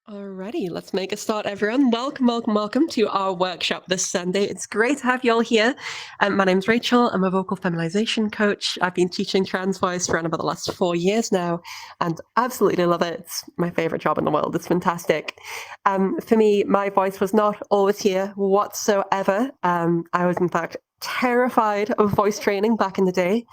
Alrighty, let's make a start, everyone. Welcome, welcome, welcome to our workshop this Sunday. It's great to have you all here. My name's Rachel. I'm a vocal feminization coach. I've been teaching trans voice for around about the last 4 years now, and absolutely love it. It's my favorite job in the world. It's fantastic. For me, my voice was not always here whatsoever. I was, in fact, terrified of voice training back in the day.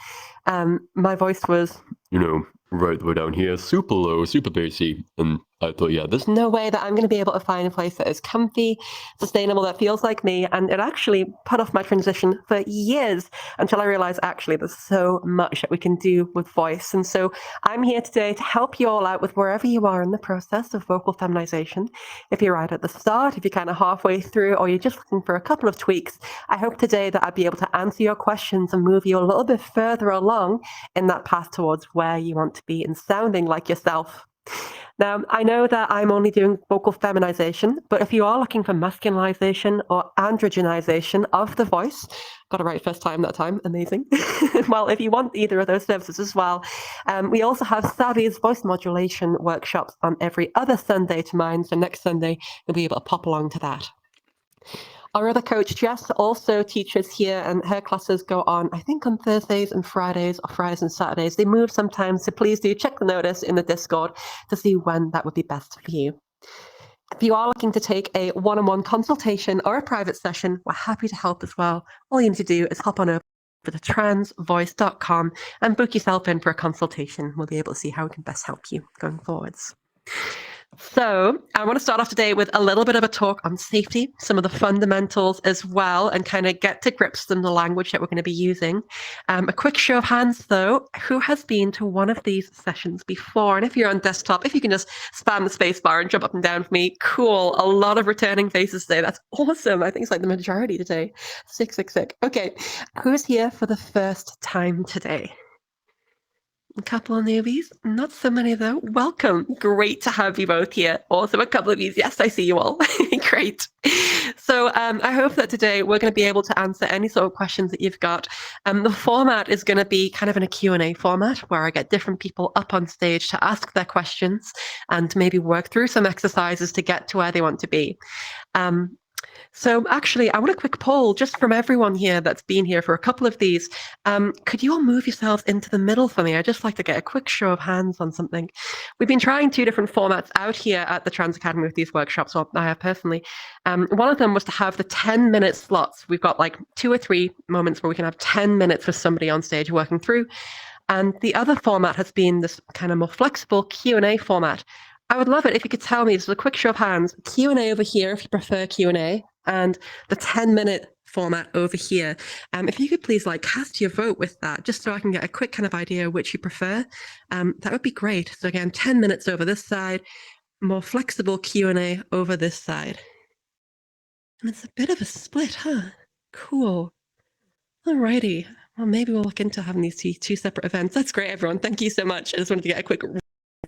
My voice was, right the way down here, super low, super bassy. And I thought, yeah, there's no way that I'm going to be able to find a place that is comfy, sustainable, that feels like me. And it actually put off my transition for years until I realized actually there's so much that we can do with voice. And so I'm here today to help you all out with wherever you are in the process of vocal feminization. If you're right at the start, if you're kind of halfway through, or you're just looking for a couple of tweaks, I hope today that I'd be able to answer your questions and move you a little bit further along in that path towards where you want to be and sounding like yourself. Now, I know that I'm only doing vocal feminization, but if you are looking for masculinization or androgenization of the voice, got it right first time that time, amazing. Well, if you want either of those services as well, we also have Savvy's voice modulation workshops on every other Sunday to mine, so next Sunday you'll be able to pop along to that. Our other coach, Jess, also teaches here, and her classes go on, I think, on Thursdays and Fridays, or Fridays and Saturdays. They move sometimes, so please do check the notice in the Discord to see when that would be best for you. If you are looking to take a one-on-one consultation or a private session, we're happy to help as well. All you need to do is hop on over to transvoice.com and book yourself in for a consultation. We'll be able to see how we can best help you going forwards. So I want to start off today with a little bit of a talk on safety, some of the fundamentals as well, and kind of get to grips with the language that we're going to be using. A quick show of hands, though, who has been to one of these sessions before? And if you're on desktop, if you can just spam the space bar and jump up and down for me, cool. A lot of returning faces today. That's awesome. I think it's like the majority today. Sick, sick, sick. Okay, who's here for the first time today? A couple of newbies, not so many though. Welcome. Great to have you both here. Also, a couple of you. Yes, I see you all. Great. So I hope that today we're going to be able to answer any sort of questions that you've got. The format is going to be kind of in a Q&A format where I get different people up on stage to ask their questions and maybe work through some exercises to get to where they want to be. So actually, I want a quick poll just from everyone here that's been here for a couple of these. Could you all move yourselves into the middle for me? I'd just like to get a quick show of hands on something. We've been trying 2 different formats out here at the Trans Academy with these workshops, or I have personally. One of them was to have the 10-minute slots. We've got like 2 or 3 moments where we can have 10 minutes with somebody on stage working through. And the other format has been this kind of more flexible Q&A format. I would love it if you could tell me, just a quick show of hands, Q&A over here if you prefer Q&A, and the 10-minute format over here. If you could please cast your vote with that, just so I can get a quick kind of idea which you prefer, that would be great. So again, 10 minutes over this side, more flexible Q&A over this side. And it's a bit of a split, huh? Cool. Alrighty. Well, maybe we'll look into having these two separate events. That's great, everyone. Thank you so much. I just wanted to get a quick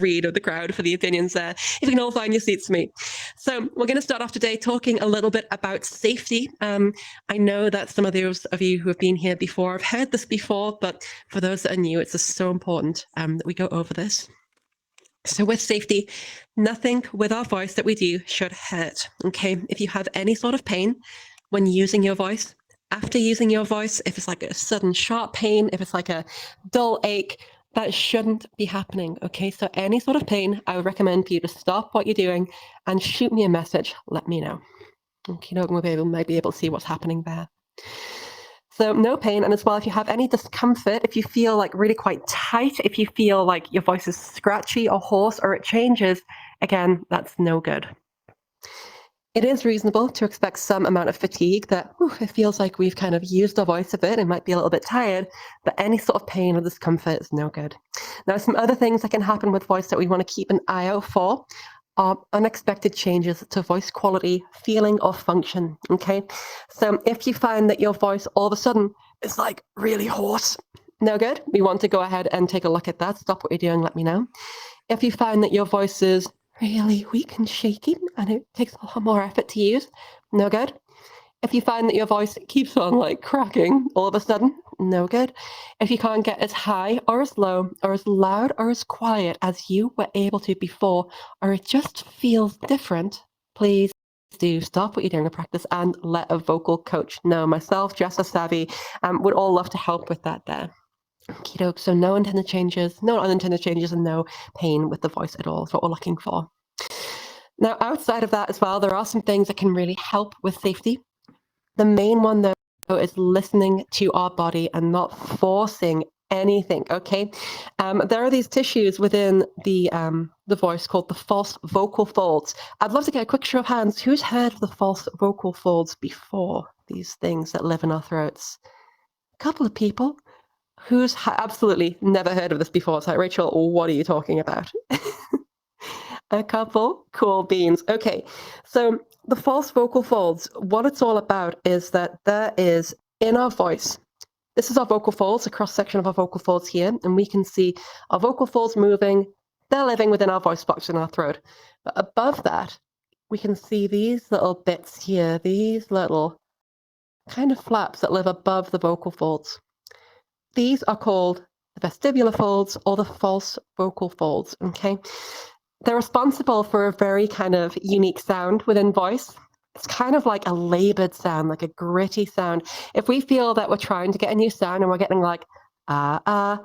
read of the crowd for the opinions there. If you can all find your seats for me. So we're going to start off today talking a little bit about safety. I know that some of those of you who have been here before have heard this before, but for those that are new, it's just so important that we go over this. So with safety, nothing with our voice that we do should hurt, okay? If you have any sort of pain when using your voice, after using your voice, if it's like a sudden sharp pain, if it's like a dull ache, that shouldn't be happening, okay? So any sort of pain, I would recommend for you to stop what you're doing and shoot me a message. Let me know. Okay, we might be able to see what's happening there. So no pain, and as well, if you have any discomfort, if you feel like really quite tight, if you feel like your voice is scratchy or hoarse or it changes, again, that's no good. It is reasonable to expect some amount of fatigue that it feels like we've kind of used our voice a bit and might be a little bit tired, but any sort of pain or discomfort is no good. Now, some other things that can happen with voice that we want to keep an eye out for are unexpected changes to voice quality, feeling, or function, okay? So if you find that your voice all of a sudden is like really hoarse, no good. We want to go ahead and take a look at that. Stop what you're doing, let me know. If you find that your voice is really weak and shaky and it takes a lot more effort to use, no good. If you find that your voice keeps on cracking all of a sudden, No good. If you can't get as high or as low or as loud or as quiet as you were able to before, or it just feels different, please do stop what you're doing in practice and let a vocal coach know. Myself, Jess or Savvy, would all love to help with that there. Okie doke. So no unintended changes, and no pain with the voice at all is what we're looking for. Now, outside of that as well, there are some things that can really help with safety. The main one, though, is listening to our body and not forcing anything, okay? There are these tissues within the voice called the false vocal folds. I'd love to get a quick show of hands. Who's heard of the false vocal folds before? These things that live in our throats? A couple of people. Who's absolutely never heard of this before? It's like, Rachel, what are you talking about? A couple? Cool beans. Okay, so the false vocal folds, what it's all about is that there is in our voice, this is our vocal folds, a cross-section of our vocal folds here, and we can see our vocal folds moving. They're living within our voice box in our throat. But above that, we can see these little bits here, these little kind of flaps that live above the vocal folds. These are called the vestibular folds or the false vocal folds, okay? They're responsible for a very kind of unique sound within voice. It's kind of like a labored sound, like a gritty sound. If we feel that we're trying to get a new sound and we're getting like, and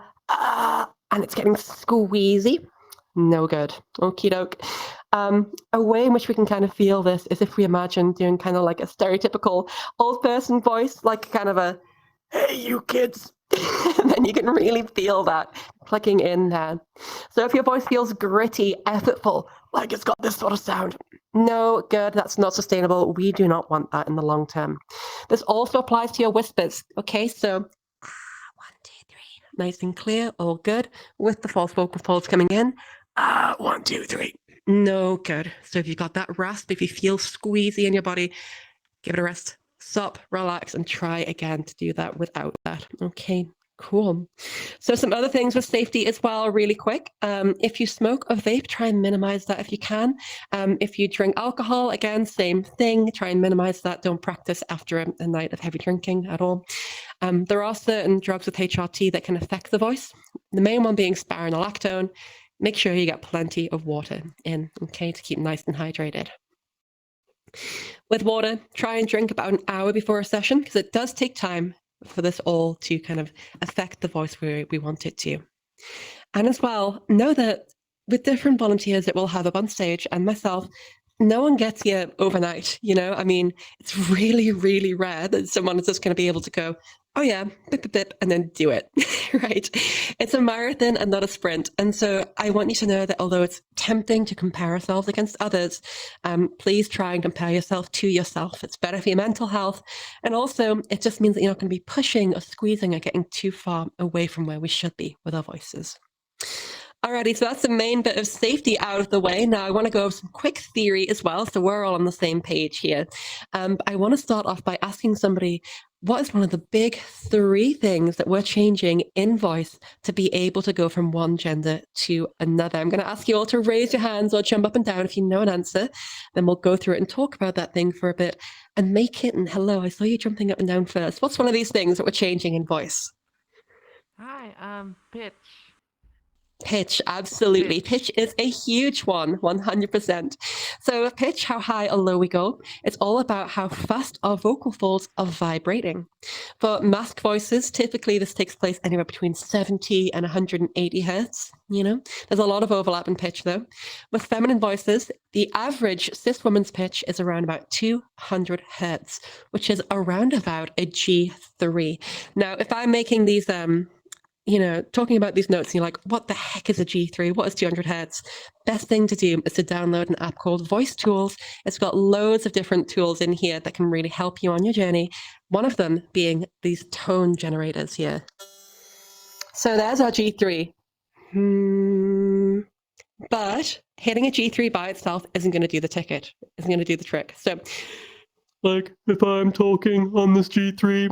it's getting squeezy, no good. Okie doke. A way in which we can kind of feel this is if we imagine doing kind of like a stereotypical old person voice, like kind of a, hey, you kids. And then you can really feel that clicking in there. So if your voice feels gritty, effortful, like it's got this sort of sound, no good, that's not sustainable. We do not want that in the long term. This also applies to your whispers, okay? So 1, 2, 3, nice and clear, all good. With the false vocal folds coming in, 1, 2, 3, no good. So if you've got that rasp, if you feel squeezy in your body, give it a rest. Stop, relax, and try again to do that without that. Okay, cool. So some other things with safety as well, really quick. If you smoke or vape, try and minimize that if you can. If you drink alcohol, again, same thing. Try and minimize that. Don't practice after a night of heavy drinking at all. There are certain drugs with HRT that can affect the voice. The main one being spironolactone. Make sure you get plenty of water in, okay, to keep nice and hydrated. With water, try and drink about an hour before a session because it does take time for this all to kind of affect the voice where we want it to. And as well, know that with different volunteers that we'll have up on stage and myself, no one gets here overnight, you know? I mean, it's really, really rare that someone is just going to be able to go, oh yeah, bip, bip, bip, and then do it, right? It's a marathon and not a sprint. And so I want you to know that although it's tempting to compare ourselves against others, please try and compare yourself to yourself. It's better for your mental health. And also, it just means that you're not going to be pushing or squeezing or getting too far away from where we should be with our voices. Alrighty, so that's the main bit of safety out of the way. Now I want to go over some quick theory as well, so we're all on the same page here. I want to start off by asking somebody, what is one of the big 3 things that we're changing in voice to be able to go from one gender to another? I'm going to ask you all to raise your hands or jump up and down if you know an answer. Then we'll go through it and talk about that thing for a bit. And May Kitten, hello, I saw you jumping up and down first. What's one of these things that we're changing in voice? Hi, pitch. Pitch, absolutely. Pitch is a huge one, 100%. So pitch, how high or low we go, it's all about how fast our vocal folds are vibrating. For mask voices, typically this takes place anywhere between 70 and 180 hertz, you know. There's a lot of overlap in pitch though. With feminine voices, the average cis woman's pitch is around about 200 hertz, which is around about a G3. Now, if I'm making these talking about these notes and you're like, what the heck is a G3? What is 200 hertz? Best thing to do is to download an app called Voice Tools. It's got loads of different tools in here that can really help you on your journey. One of them being these tone generators here. So there's our G3. But hitting a G3 by itself isn't going to do the ticket, isn't going to do the trick. So, like, if I'm talking on this G3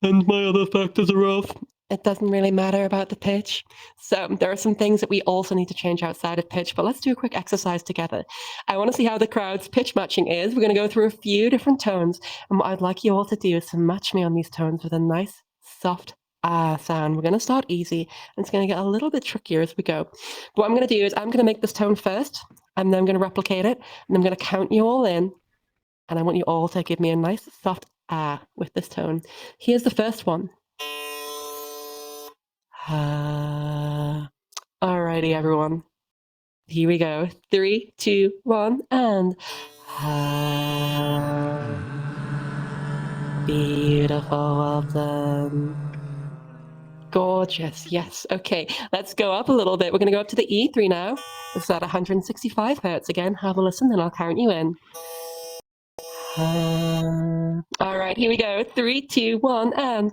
and my other factors are off, it doesn't really matter about the pitch. So there are some things that we also need to change outside of pitch, but let's do a quick exercise together. I want to see how the crowd's pitch matching is. We're going to go through a few different tones, and what I'd like you all to do is to match me on these tones with a nice, soft ah sound. We're going to start easy, and it's going to get a little bit trickier as we go. But what I'm going to do is I'm going to make this tone first, and then I'm going to replicate it, and I'm going to count you all in, and I want you all to give me a nice soft ah with this tone. Here's the first one. Ah. Alrighty, everyone. Here we go. 3, 2, 1, and ah. Beautiful, well done. Gorgeous, yes. Okay, let's go up a little bit. We're going to go up to the E3 now. This is at 165 hertz again. Have a listen, then I'll count you in. All right, here we go. 3, 2, 1, and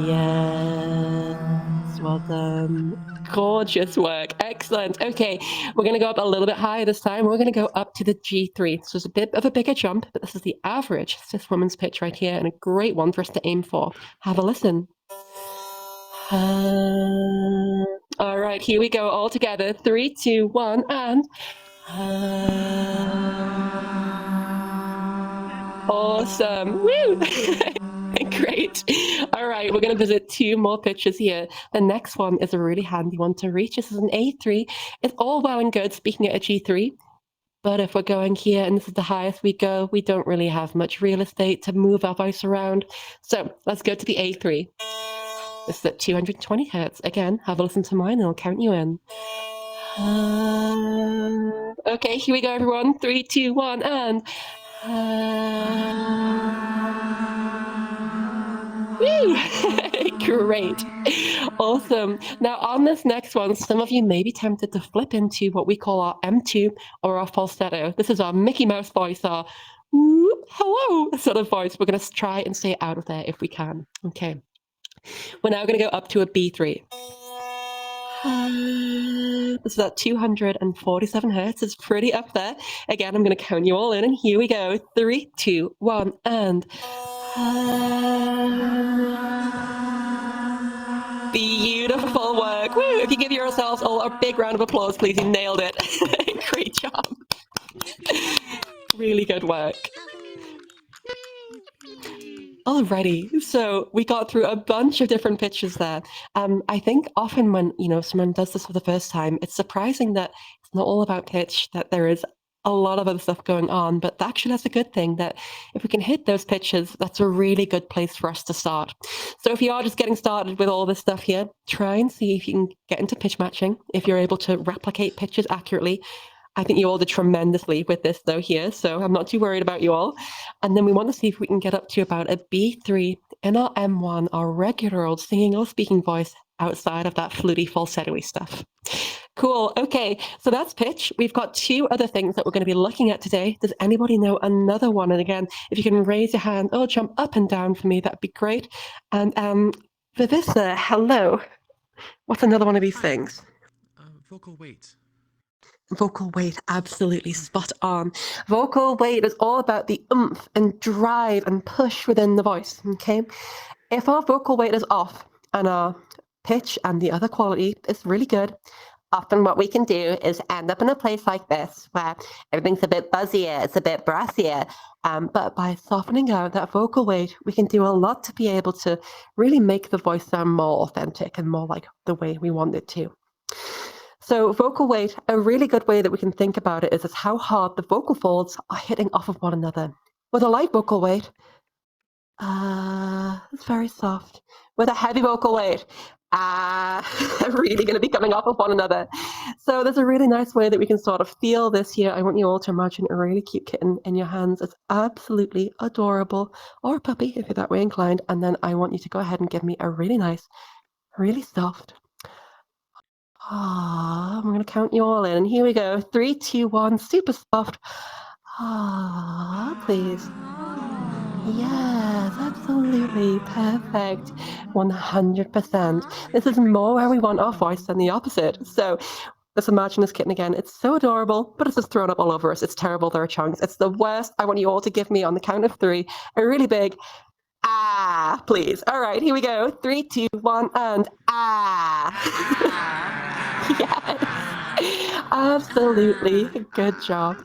yes, well done. Gorgeous work. Excellent. Okay, we're going to go up a little bit higher this time. We're going to go up to the G3. So it's a bit of a bigger jump, but this is the average cis woman's pitch right here, and a great one for us to aim for. Have a listen. All right, here we go all together. 3, 2, 1, and awesome. Woo! Great. All right, we're going to visit 2 more pitches here. The next one is a really handy one to reach. This is an A3. It's all well and good speaking at a G3, but if we're going here and this is the highest we go, we don't really have much real estate to move our voice around. So let's go to the A3. This is at 220 hertz. Again, have a listen to mine and I'll count you in. Okay, here we go, everyone. 3, 2, 1, and woo! Great. Awesome. Now on this next one, some of you may be tempted to flip into what we call our M2 or our falsetto. This is our Mickey Mouse voice, our whoop, hello sort of voice. We're going to try and stay out of there if we can. Okay. We're now going to go up to a B3. This is at 247 hertz. It's pretty up there. Again, I'm going to count you all in, and here we go. 3, 2, 1, and beautiful work. Woo! If you give yourselves all a big round of applause, please. You nailed it. Great job. Really good work. Alrighty, so we got through a bunch of different pitches there. I think often when someone does this for the first time, it's surprising that it's not all about pitch, that there is a lot of other stuff going on, but actually that's a good thing, that if we can hit those pitches, that's a really good place for us to start. So if you are just getting started with all this stuff here, try and see if you can get into pitch matching, if you're able to replicate pitches accurately. I think you all did tremendously with this though here, so I'm not too worried about you all. And then we want to see if we can get up to about a B3 in our M1, our regular old singing or speaking voice outside of that fluty falsetto-y stuff. Cool, okay, so that's pitch. We've got 2 other things that we're going to be looking at today. Does anybody know another one? And again, if you can raise your hand or jump up and down for me, that'd be great. And Vivissa, hello. What's another one of these things? Vocal weight. Vocal weight, absolutely spot on. Vocal weight is all about the oomph and drive and push within the voice, okay? If our vocal weight is off and our pitch and the other quality is really good, often what we can do is end up in a place like this where everything's a bit buzzier, it's a bit brassier, but by softening out that vocal weight, we can do a lot to be able to really make the voice sound more authentic and more like the way we want it to. So vocal weight, a really good way that we can think about it is how hard the vocal folds are hitting off of one another. With a light vocal weight, it's very soft. With a heavy vocal weight, really going to be coming off of one another. So there's a really nice way that we can sort of feel this here. I want you all to imagine a really cute kitten in your hands. It's absolutely adorable, or a puppy if you're that way inclined. And then I want you to go ahead and give me a really nice, really soft. I'm going to count you all in. And here we go. 3, 2, 1. Super soft. Please. Yes, absolutely. Perfect. 100%. This is more where we want our voice than the opposite. So let's imagine this kitten again. It's so adorable, but it's just thrown up all over us. It's terrible. There are chunks. It's the worst. I want you all to give me on the count of 3 a really big please. All right, here we go. 3, 2, 1, and Yes. Absolutely. Good job.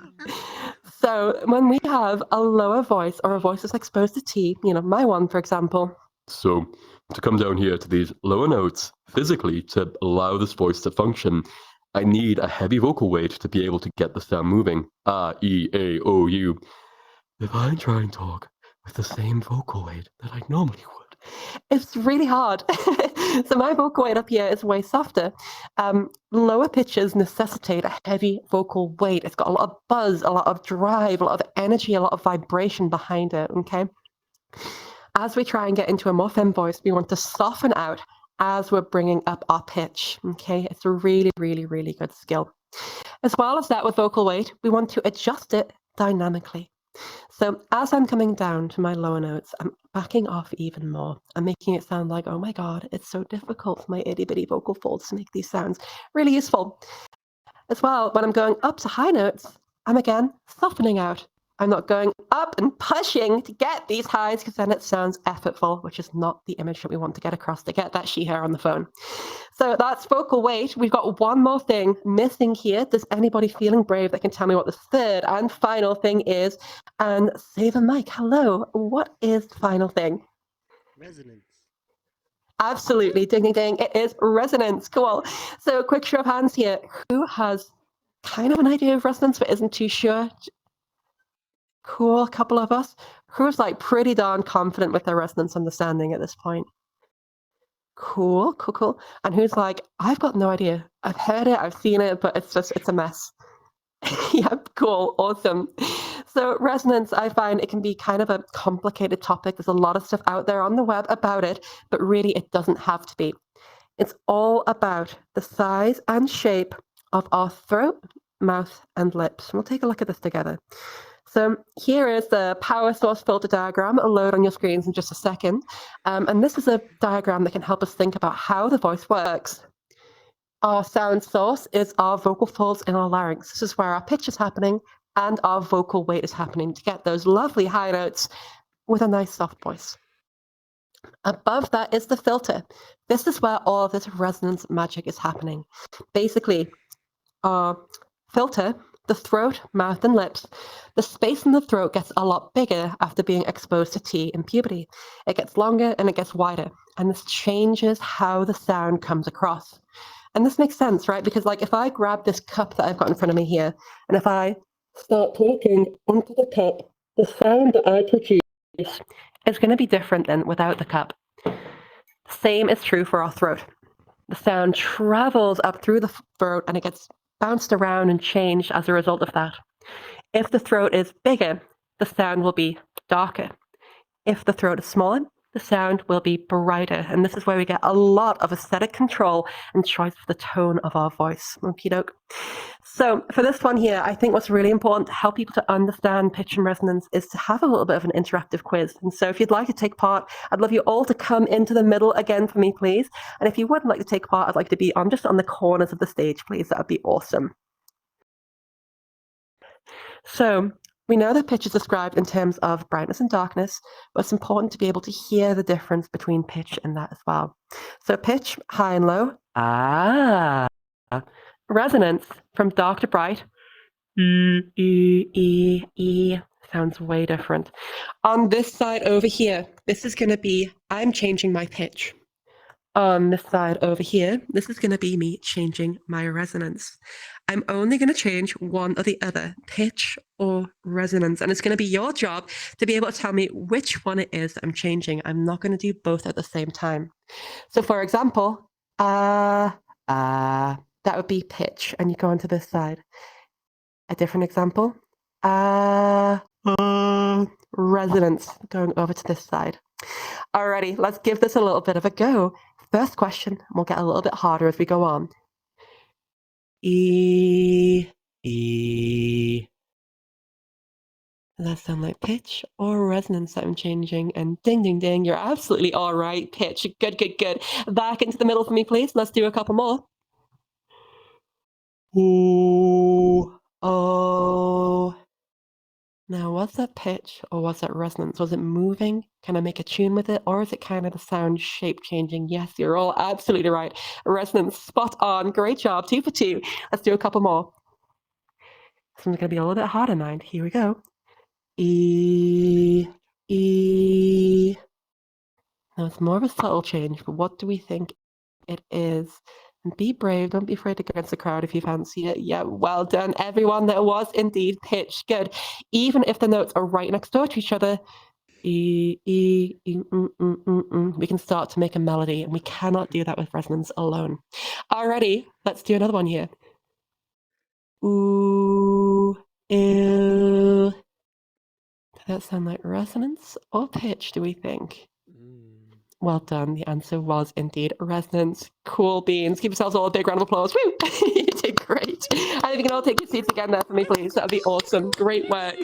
So when we have a lower voice or a voice that's exposed to T, my one, for example. So to come down here to these lower notes, physically, to allow this voice to function, I need a heavy vocal weight to be able to get the sound moving. E, A, O, U. If I try and talk with the same vocal weight that I normally would, it's really hard. So my vocal weight up here is way softer. Lower pitches necessitate a heavy vocal weight. It's got a lot of buzz, a lot of drive, a lot of energy, a lot of vibration behind it, okay? As we try and get into a more femme voice, we want to soften out as we're bringing up our pitch, okay? It's a really, really, really good skill. As well as that, with vocal weight, we want to adjust it dynamically. So as I'm coming down to my lower notes, I'm backing off even more. I'm making it sound like, oh my God, it's so difficult for my itty bitty vocal folds to make these sounds. Really useful. As well, when I'm going up to high notes, I'm again softening out. I'm not going up and pushing to get these highs because then it sounds effortful, which is not the image that we want to get across to get that she, her on the phone. So that's vocal weight. We've got one more thing missing here. Does anybody feeling brave that can tell me what the third and final thing is? And say the mic. Hello. What is the final thing? Resonance. Absolutely. Ding, ding, ding. It is resonance. Cool. So quick show of hands here. Who has kind of an idea of resonance but isn't too sure? Cool, a couple of us. Who's like pretty darn confident with their resonance understanding at this point? Cool, cool, cool. And who's like, I've got no idea. I've heard it, I've seen it, but it's a mess. Yep, cool, awesome. So resonance, I find it can be kind of a complicated topic. There's a lot of stuff out there on the web about it, but really it doesn't have to be. It's all about the size and shape of our throat, mouth, and lips. We'll take a look at this together. So here is the power source filter diagram. I'll load on your screens in just a second. And this is a diagram that can help us think about how the voice works. Our sound source is our vocal folds in our larynx. This is where our pitch is happening and our vocal weight is happening to get those lovely high notes with a nice soft voice. Above that is the filter. This is where all of this resonance magic is happening. Basically, our filter, the throat, mouth, and lips, the space in the throat gets a lot bigger after being exposed to T in puberty. It gets longer and it gets wider, and this changes how the sound comes across. And this makes sense, right? Because like if I grab this cup that I've got in front of me here, and if I start talking into the cup, the sound that I produce is going to be different than without the cup. Same is true for our throat. The sound travels up through the throat and it gets bounced around and changed as a result of that. If the throat is bigger, the sound will be darker. If the throat is smaller, the sound will be brighter. And this is where we get a lot of aesthetic control and choice for the tone of our voice. Okie doke. So for this one here, I think what's really important to help people to understand pitch and resonance is to have a little bit of an interactive quiz. And so if you'd like to take part, I'd love you all to come into the middle again for me, please. And if you wouldn't like to take part, I'd like to be just on the corners of the stage, please. That would be awesome. So we know that pitch is described in terms of brightness and darkness, but it's important to be able to hear the difference between pitch and that as well. So pitch, high and low, ah. Resonance, from dark to bright, e, sounds way different. On this side over here, this is going to be, I'm changing my pitch. On this side over here, this is going to be me changing my resonance. I'm only going to change one or the other, pitch or resonance. And it's going to be your job to be able to tell me which one it is I'm changing. I'm not going to do both at the same time. So for example, that would be pitch. And you go onto this side. A different example, resonance, going over to this side. Alrighty, let's give this a little bit of a go. First question, we'll get a little bit harder as we go on. E. Does that sound like pitch or resonance that I'm changing? And ding, ding, ding, you're absolutely all right. Pitch, good, good, good. Back into the middle for me, please. Let's do a couple more. Ooh, oh. Now, was that pitch or was that resonance? Was it moving? Can I make a tune with it? Or is it kind of the sound shape changing? Yes, you're all absolutely right. Resonance, spot on. Great job. 2 for 2. Let's do a couple more. This one's going to be a little bit harder, mind. Here we go. E, E. Now it's more of a subtle change, but what do we think it is? And be brave. Don't be afraid to go against the crowd if you fancy it. Yeah, well done, everyone. That was indeed pitch. Good. Even if the notes are right next door to each other, E, E, E, we can start to make a melody, and we cannot do that with resonance alone. Alrighty, let's do another one here. Ooh, ew. Does that sound like resonance or pitch, do we think? Well done. The answer was indeed resonance. Cool beans. Give yourselves all a big round of applause. Woo! You did great. And if you can all take your seats again there for me, please. That would be awesome. Great work.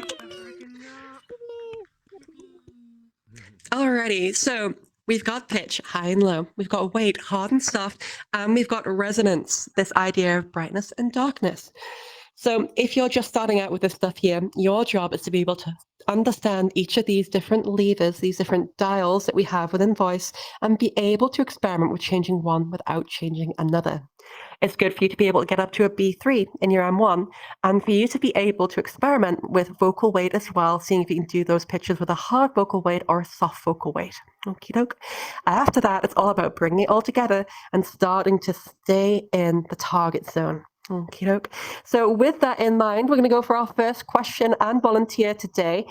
Alrighty, so we've got pitch, high and low. We've got weight, hard and soft. And we've got resonance, this idea of brightness and darkness. So if you're just starting out with this stuff here, your job is to be able to understand each of these different levers, these different dials that we have within voice, and be able to experiment with changing one without changing another. It's good for you to be able to get up to a B3 in your M1, and for you to be able to experiment with vocal weight as well, seeing if you can do those pitches with a hard vocal weight or a soft vocal weight. Okie doke. After that, it's all about bringing it all together and starting to stay in the target zone. Okie doke. So with that in mind, we're going to go for our first question and volunteer today.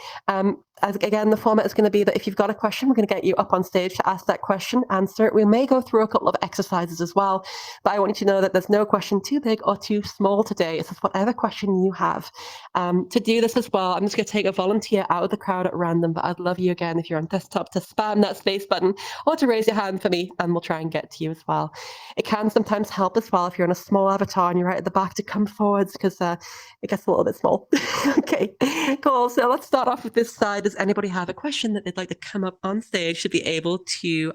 Again, the format is going to be that if you've got a question, we're going to get you up on stage to ask that question, answer it. We may go through a couple of exercises as well, but I want you to know that there's no question too big or too small today. It's just whatever question you have. To do this as well, I'm just going to take a volunteer out of the crowd at random, but I'd love you again if you're on desktop to spam that space button or to raise your hand for me, and we'll try and get to you as well. It can sometimes help as well if you're on a small avatar and you're right at the back to come forwards because it gets a little bit small. Okay, cool. So let's start off with this side. Does anybody have a question that they'd like to come up on stage to be able to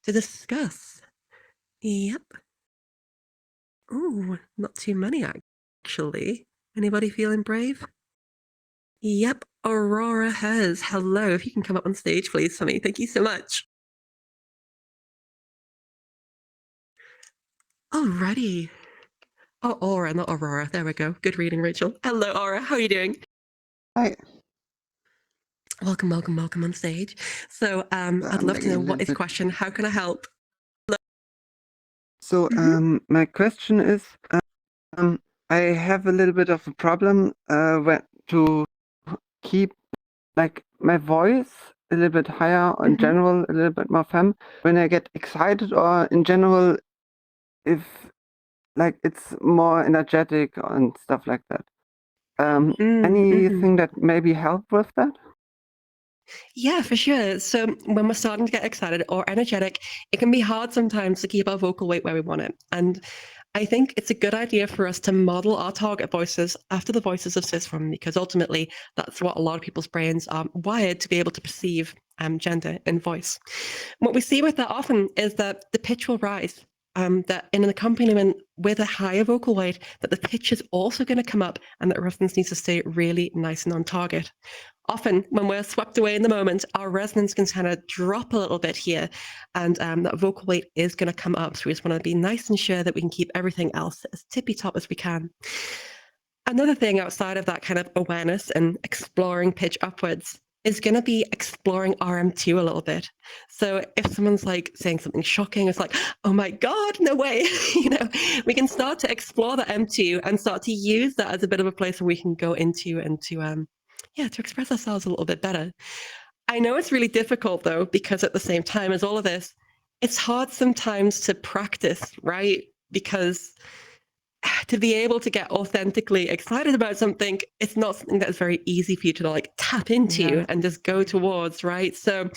discuss? Yep. Ooh, not too many actually. Anybody feeling brave? Yep, Aurora has. Hello, if you can come up on stage, please, for me. Thank you so much. Alrighty. Oh, Aura, not Aurora. There we go. Good reading, Rachel. Hello, Aura. How are you doing? Hi. Welcome, welcome, welcome on stage. So I'd love to know what is the question. How can I help? So my question is, I have a little bit of a problem when to keep like my voice a little bit higher, or in general a little bit more femme when I get excited, or in general if like it's more energetic and stuff like that. Anything that maybe help with that? Yeah, for sure. So when we're starting to get excited or energetic, it can be hard sometimes to keep our vocal weight where we want it. And I think it's a good idea for us to model our target voices after the voices of cisform, because ultimately that's what a lot of people's brains are wired to be able to perceive gender in voice. What we see with that often is that the pitch will rise. That in an accompaniment with a higher vocal weight, that the pitch is also going to come up and that resonance needs to stay really nice and on target. Often when we're swept away in the moment, our resonance can kind of drop a little bit here, and that vocal weight is going to come up. So we just want to be nice and sure that we can keep everything else as tippy top as we can. Another thing outside of that kind of awareness and exploring pitch upwards is going to be exploring RM2 a little bit. So if someone's like saying something shocking, it's like, oh my God, no way. We can start to explore the M2 and start to use that as a bit of a place where we can go into and to express ourselves a little bit better. I know it's really difficult though, because at the same time as all of this, it's hard sometimes to practice, right? Because to be able to get authentically excited about something, it's not something that's very easy for you to like tap into and just go towards, right? So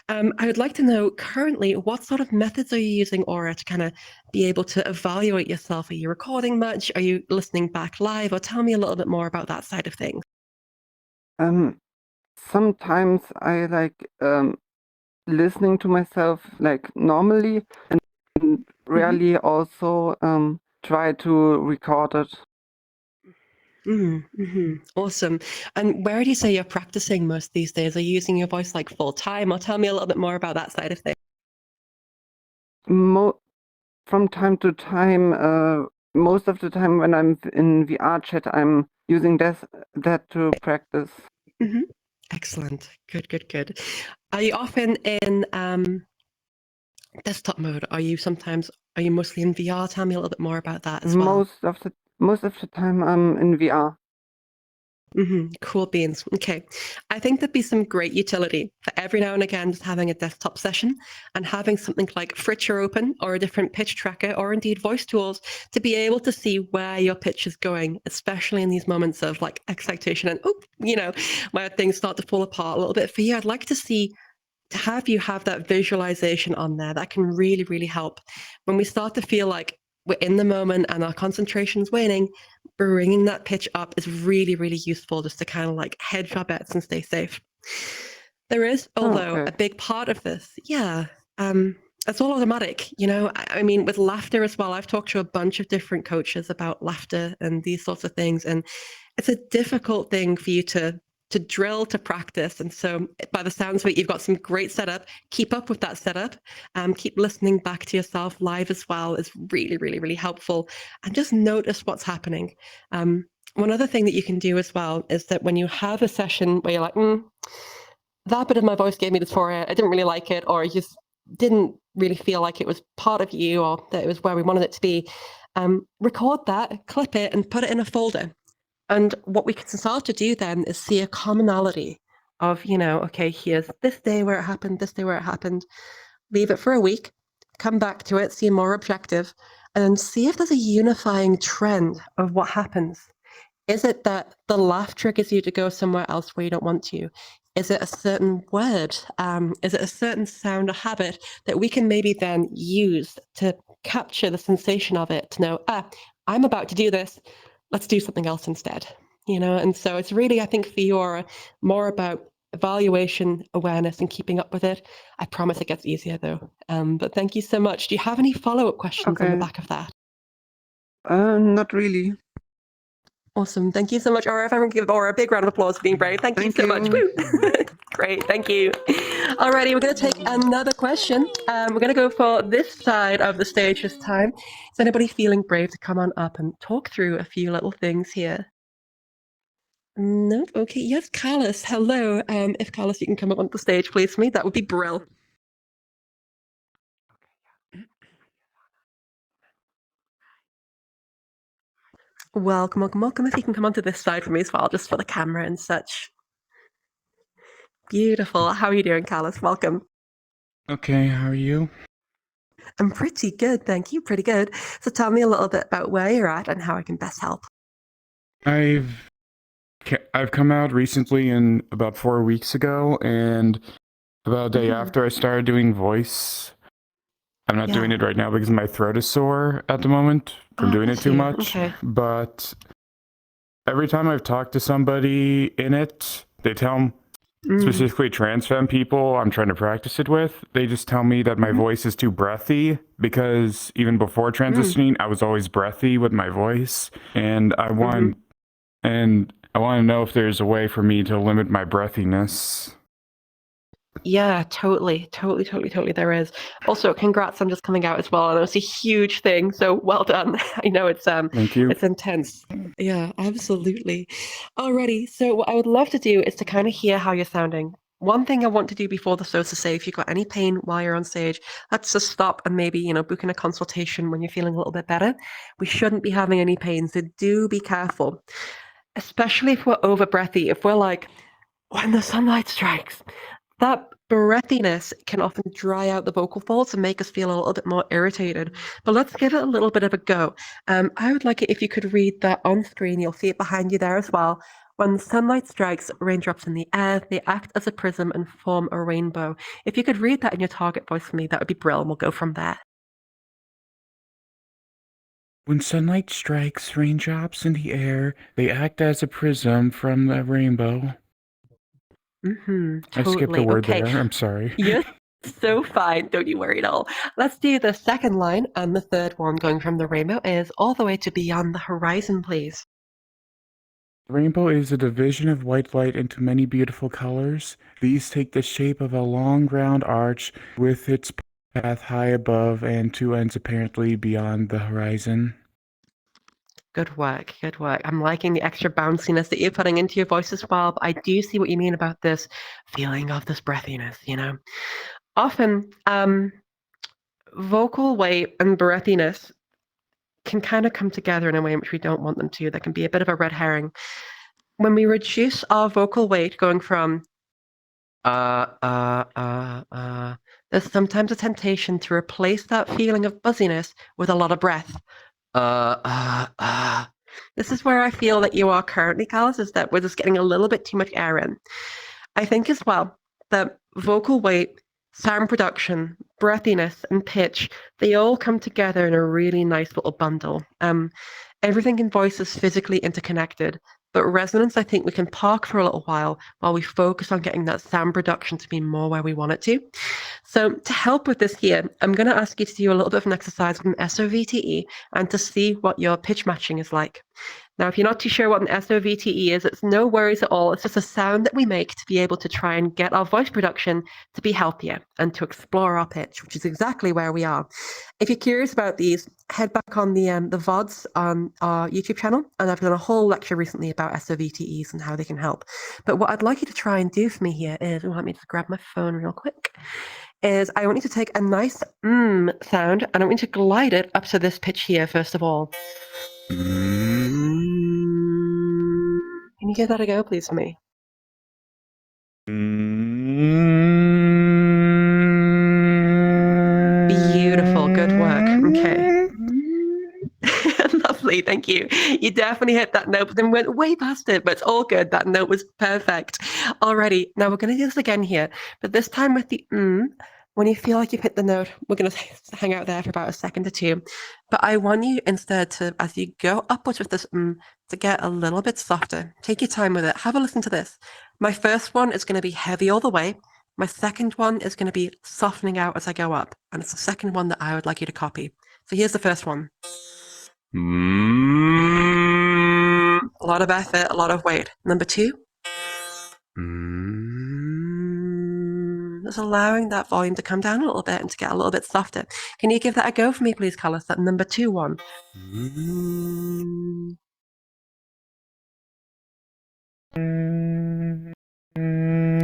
I would like to know currently, what sort of methods are you using, Aura, to kind of be able to evaluate yourself? Are you recording much? Are you listening back live? Or tell me a little bit more about that side of things. Sometimes I like listening to myself like normally, and rarely also try to record it. Awesome. And where do you say you're practicing most these days? Are you using your voice like full time, or tell me a little bit more about that side of things? From time to time, most of the time when I'm in VR chat, I'm using that to practice. Hmm. Excellent. Good, good, good. Are you often in desktop mode? Are you mostly in VR? Tell me a little bit more about that as well. Most of the time I'm in VR. Cool beans. Okay. I think there'd be some great utility for every now and again just having a desktop session and having something like Fritcher open or a different pitch tracker or indeed voice tools to be able to see where your pitch is going, especially in these moments of like excitation and, where things start to fall apart a little bit for you. I'd like to have you have that visualization on there. That can really, really help when we start to feel like we're in the moment and our concentration's waning. Bringing that pitch up is really, really useful just to kind of like hedge our bets and stay safe. There is, although, a big part of this, it's all automatic. I mean, with laughter as well, I've talked to a bunch of different coaches about laughter and these sorts of things, and it's a difficult thing for you to drill, to practice. And so by the sounds of it, you've got some great setup. Keep up with that setup. Keep listening back to yourself live as well is really, really, really helpful. And just notice what's happening. One other thing that you can do as well is that when you have a session where you're like, that bit of my voice gave me dysphoria, I didn't really like it, or I just didn't really feel like it was part of you or that it was where we wanted it to be, record that, clip it, and put it in a folder. And what we can start to do then is see a commonality of, okay, here's this day where it happened, this day where it happened. Leave it for a week, come back to it, see more objective, and then see if there's a unifying trend of what happens. Is it that the laugh triggers you to go somewhere else where you don't want to? Is it a certain word? Is it a certain sound or habit that we can maybe then use to capture the sensation of it, to know, I'm about to do this, let's do something else instead. And so it's really, I think, for you, more about evaluation, awareness, and keeping up with it. I promise it gets easier though. But thank you so much. Do you have any follow-up questions on the back of that? Not really. Awesome. Thank you so much, Aura. If everyone give Aura a big round of applause for being brave. Thank you so much. Woo! Great. Thank you. Alrighty, we're going to take another question. We're going to go for this side of the stage this time. Is anybody feeling brave to come on up and talk through a few little things here? No? Okay. Yes, Carlos. Hello. If Carlos, you can come up on the stage, please, for me, that would be brilliant. Welcome, welcome, welcome. If you can come onto this side for me as well, just for the camera and such. Beautiful. How are you doing, Carlos? Welcome. Okay, how are you? I'm pretty good, thank you. Pretty good. So tell me a little bit about where you're at and how I can best help. I've come out recently, in about 4 weeks ago, and about a day after I started doing voice. I'm not doing it right now because my throat is sore at the moment from doing it too much. Okay. But every time I've talked to somebody in it, they tell specifically trans femme people I'm trying to practice it with, they just tell me that my voice is too breathy, because even before transitioning, I was always breathy with my voice, and I want to know if there's a way for me to limit my breathiness. Yeah, totally there is. Also, congrats on just coming out as well. I know it's a huge thing, so well done. I know it's Thank you. It's intense. Yeah, absolutely. Alrighty, so what I would love to do is to kind of hear how you're sounding. One thing I want to do before the show is to say, if you've got any pain while you're on stage, let's just stop and maybe, book in a consultation when you're feeling a little bit better. We shouldn't be having any pain, so do be careful. Especially if we're over breathy, if we're like, when the sunlight strikes, that breathiness can often dry out the vocal folds and make us feel a little bit more irritated. But let's give it a little bit of a go. I would like it if you could read that on screen. You'll see it behind you there as well. When the sunlight strikes, raindrops in the air, they act as a prism and form a rainbow. If you could read that in your target voice for me, that would be brilliant. We'll go from there. When sunlight strikes raindrops in the air, they act as a prism from the rainbow. Totally. I skipped a word there. I'm sorry. You're so fine. Don't you worry at all. Let's do the second line, and the third one going from the rainbow is all the way to beyond the horizon, please. The rainbow is a division of white light into many beautiful colors. These take the shape of a long round arch with its path high above and two ends apparently beyond the horizon. Good work, good work. I'm liking the extra bounciness that you're putting into your voice as well, but I do see what you mean about this feeling of this breathiness, you know? Often, vocal weight and breathiness can kind of come together in a way in which we don't want them to. That can be a bit of a red herring. When we reduce our vocal weight going from there's sometimes a temptation to replace that feeling of buzziness with a lot of breath. This is where I feel that you are currently, Callus, is that we're just getting a little bit too much air in. I think as well that vocal weight, sound production, breathiness, and pitch, they all come together in a really nice little bundle. Everything in voice is physically interconnected, but resonance, I think we can park for a little while we focus on getting that sound production to be more where we want it to. So to help with this here, I'm going to ask you to do a little bit of an exercise with an SOVTE and to see what your pitch matching is like. Now, if you're not too sure what an SOVTE is, it's no worries at all. It's just a sound that we make to be able to try and get our voice production to be healthier and to explore our pitch, which is exactly where we are. If you're curious about these, head back on the VODs on our YouTube channel, and I've done a whole lecture recently about SOVTEs and how they can help. But what I'd like you to try and do for me here is, let me just grab my phone real quick, is I want you to take a nice sound, and I want you to glide it up to this pitch here, first of all. Can you give that a go, please, for me? Beautiful, good work. Okay. Lovely, thank you. You definitely hit that note, but then went way past it, but it's all good. That note was perfect. Alrighty, now we're going to do this again here, but this time with the when you feel like you've hit the note, we're going to hang out there for about a second or two. But I want you instead to, as you go upwards with this to get a little bit softer. Take your time with it. Have a listen to this. My first one is going to be heavy all the way. My second one is going to be softening out as I go up. And it's the second one that I would like you to copy. So here's the first one. A lot of effort, a lot of weight. Number two. Just allowing that volume to come down a little bit and to get a little bit softer. Can you give that a go for me, please, Callus? That number 2 one.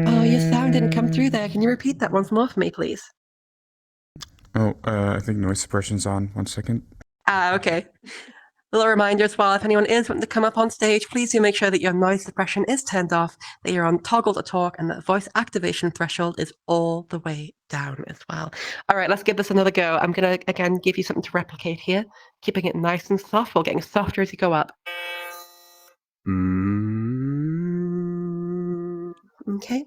Oh, your sound didn't come through there. Can you repeat that once more for me, please? Oh, I think noise suppression's on. 1 second. Okay. A little reminder as well, if anyone is wanting to come up on stage, please do make sure that your noise suppression is turned off, that you're on toggle to talk, and that voice activation threshold is all the way down as well. All right, let's give this another go. I'm going to, again, give you something to replicate here, keeping it nice and soft while getting softer as you go up. Okay.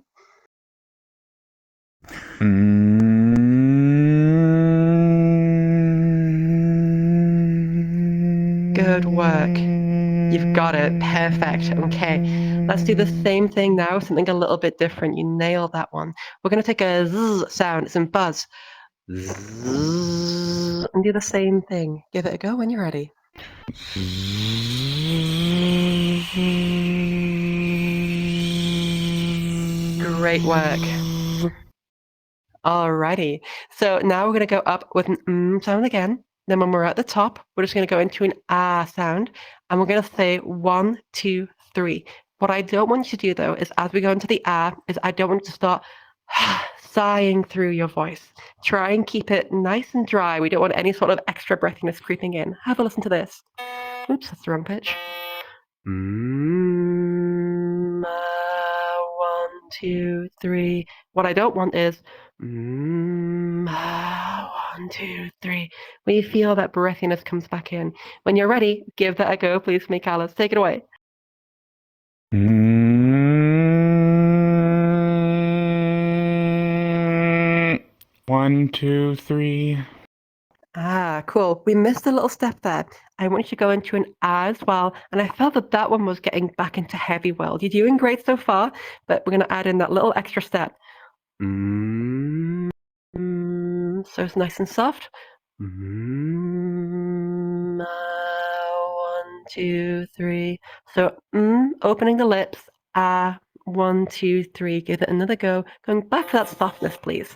Good work. You've got it. Perfect. Okay. Let's do the same thing now, something a little bit different. You nailed that one. We're going to take a zzz sound. It's in buzz. Zzz, and do the same thing. Give it a go when you're ready. Great work. Alrighty. So now we're going to go up with an sound again. Then when we're at the top, we're just going to go into an ah sound. And we're going to say 1, 2, 3. What I don't want you to do, though, is as we go into the ah, is I don't want you to start sighing through your voice. Try and keep it nice and dry. We don't want any sort of extra breathiness creeping in. Have a listen to this. Oops, that's the wrong pitch. 1, 2, 3. What I don't want is 1, 2, 3. When you feel that breathiness comes back in. When you're ready, give that a go, please, make Alice. Take it away. 1, 2, 3. Ah, cool. We missed a little step there. I want you to go into an ah as well. And I felt that that one was getting back into heavy world. You're doing great so far, but we're going to add in that little extra step. So it's nice and soft. 1, 2, 3. So opening the lips. Ah, 1, 2, 3. Give it another go. Going back to that softness, please.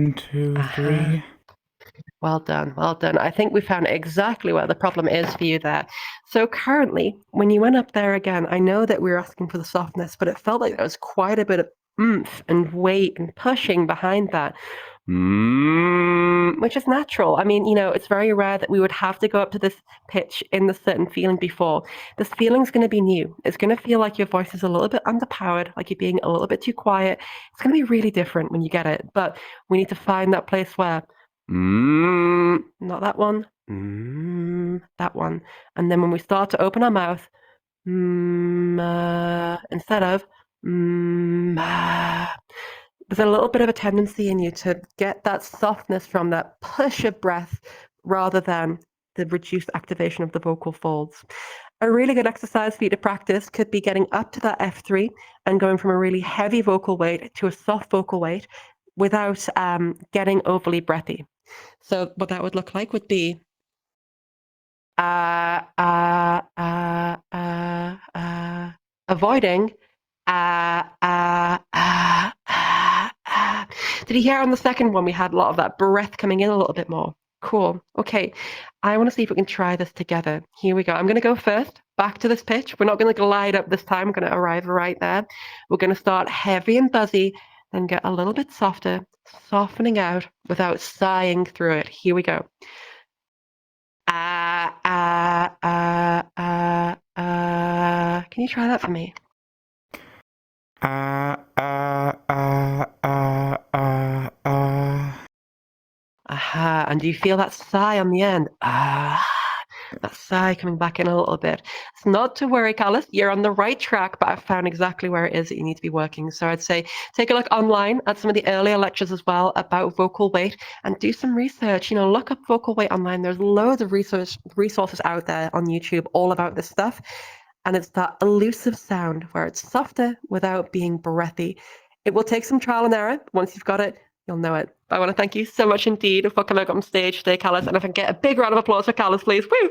1, 2, 3. Well done, well done. I think we found exactly where the problem is for you there. So currently, when you went up there again, I know that we were asking for the softness, but it felt like there was quite a bit of oomph and weight and pushing behind that. Which is natural. I mean, it's very rare that we would have to go up to this pitch in the certain feeling before. This feeling's going to be new. It's going to feel like your voice is a little bit underpowered, like you're being a little bit too quiet. It's going to be really different when you get it. But we need to find that place where, not that one, that one. And then when we start to open our mouth, instead of, there's a little bit of a tendency in you to get that softness from that push of breath rather than the reduced activation of the vocal folds. A really good exercise for you to practice could be getting up to that F3 and going from a really heavy vocal weight to a soft vocal weight without getting overly breathy. So what that would look like would be avoiding Did you hear on the second one we had a lot of that breath coming in a little bit more? Cool. Okay. I want to see if we can try this together. Here we go. I'm going to go first, back to this pitch. We're not going to glide up this time. We're going to arrive right there. We're going to start heavy and buzzy, then get a little bit softer, softening out without sighing through it. Here we go. Can you try that for me? Aha, and do you feel that sigh on the end? That sigh coming back in a little bit. It's not to worry, Callus. You're on the right track, but I've found exactly where it is that you need to be working. So I'd say take a look online at some of the earlier lectures as well about vocal weight and do some research. Look up vocal weight online. There's loads of resources out there on YouTube all about this stuff. And it's that elusive sound where it's softer without being breathy. It will take some trial and error. Once you've got it, you'll know it. I want to thank you so much indeed for coming on stage today, Callus. And if I can get a big round of applause for Callus, please. Woo!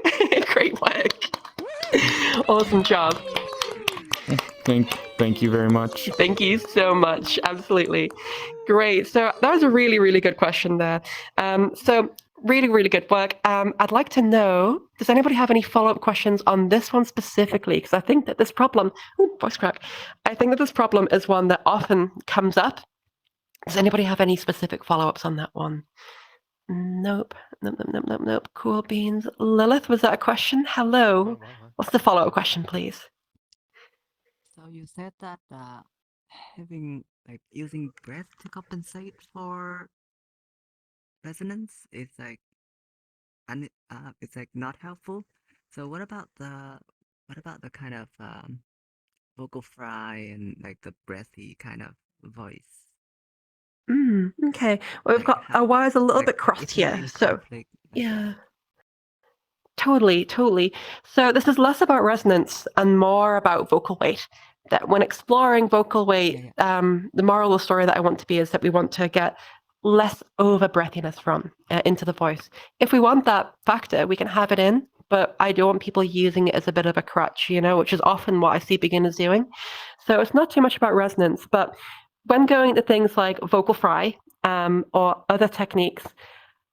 Great work. Awesome job. Thank you very much. Thank you so much. Absolutely. Great. So that was a really, really good question there. So really, really good work. I'd like to know, does anybody have any follow-up questions on this one specifically? Because I think that this problem, voice crack. I think that this problem is one that often comes up. Does anybody have any specific follow-ups on that one? Nope. Cool beans. Lilith, was that a question? Hello. What's the follow-up question, please? So you said that using breath to compensate for resonance is it's not helpful. So what about the kind of vocal fry and the breathy kind of voice? Okay. Well, we've got our wires a little bit crossed Is that here. in So conflict? yeah. Totally. So this is less about resonance and more about vocal weight. That when exploring vocal weight, the moral of the story that I want to be is that we want to get less over breathiness from into the voice. If we want that factor, we can have it in, but I don't want people using it as a bit of a crutch, which is often what I see beginners doing. So it's not too much about resonance, but when going to things like vocal fry or other techniques,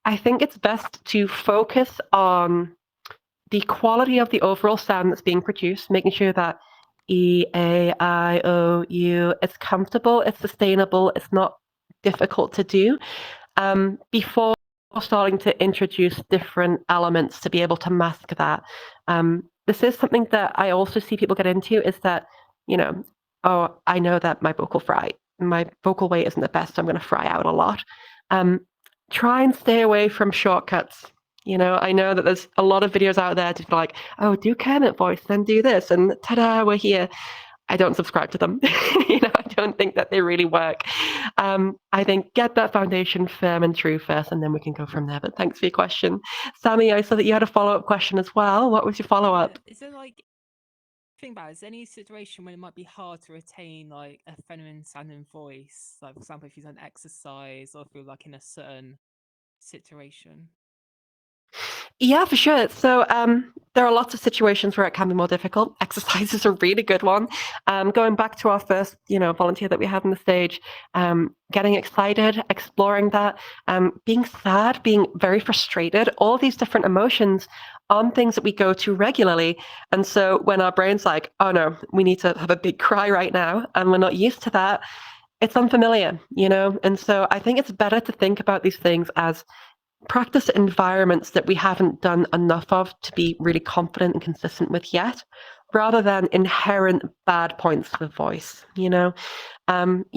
I think it's best to focus on the quality of the overall sound that's being produced, making sure that E, A, I, O, U, it's comfortable, it's sustainable, it's not difficult to do, before starting to introduce different elements to be able to mask that. This is something that I also see people get into, is that, I know that my vocal weight isn't the best, so I'm going to fry out a lot. Try and stay away from shortcuts. I know that there's a lot of videos out there to be like, oh, do Kermit voice, then do this, and ta-da, we're here. I don't subscribe to them. I don't think that they really work. I think get that foundation firm and true first, and then we can go from there. But thanks for your question. Sammy, I saw that you had a follow-up question as well. What was your follow-up? Is there think about it, is there any situation when it might be hard to retain a feminine sounding voice? Like, for example, if you've done exercise or if you're in a certain situation? Yeah, for sure. So there are lots of situations where it can be more difficult. Exercise is a really good one. Going back to our first, volunteer that we had on the stage, getting excited, exploring that, being sad, being very frustrated, all these different emotions aren't things that we go to regularly. And so when our brain's like, oh no, we need to have a big cry right now, and we're not used to that, it's unfamiliar, And so I think it's better to think about these things as practice environments that we haven't done enough of to be really confident and consistent with yet, rather than inherent bad points for voice, You're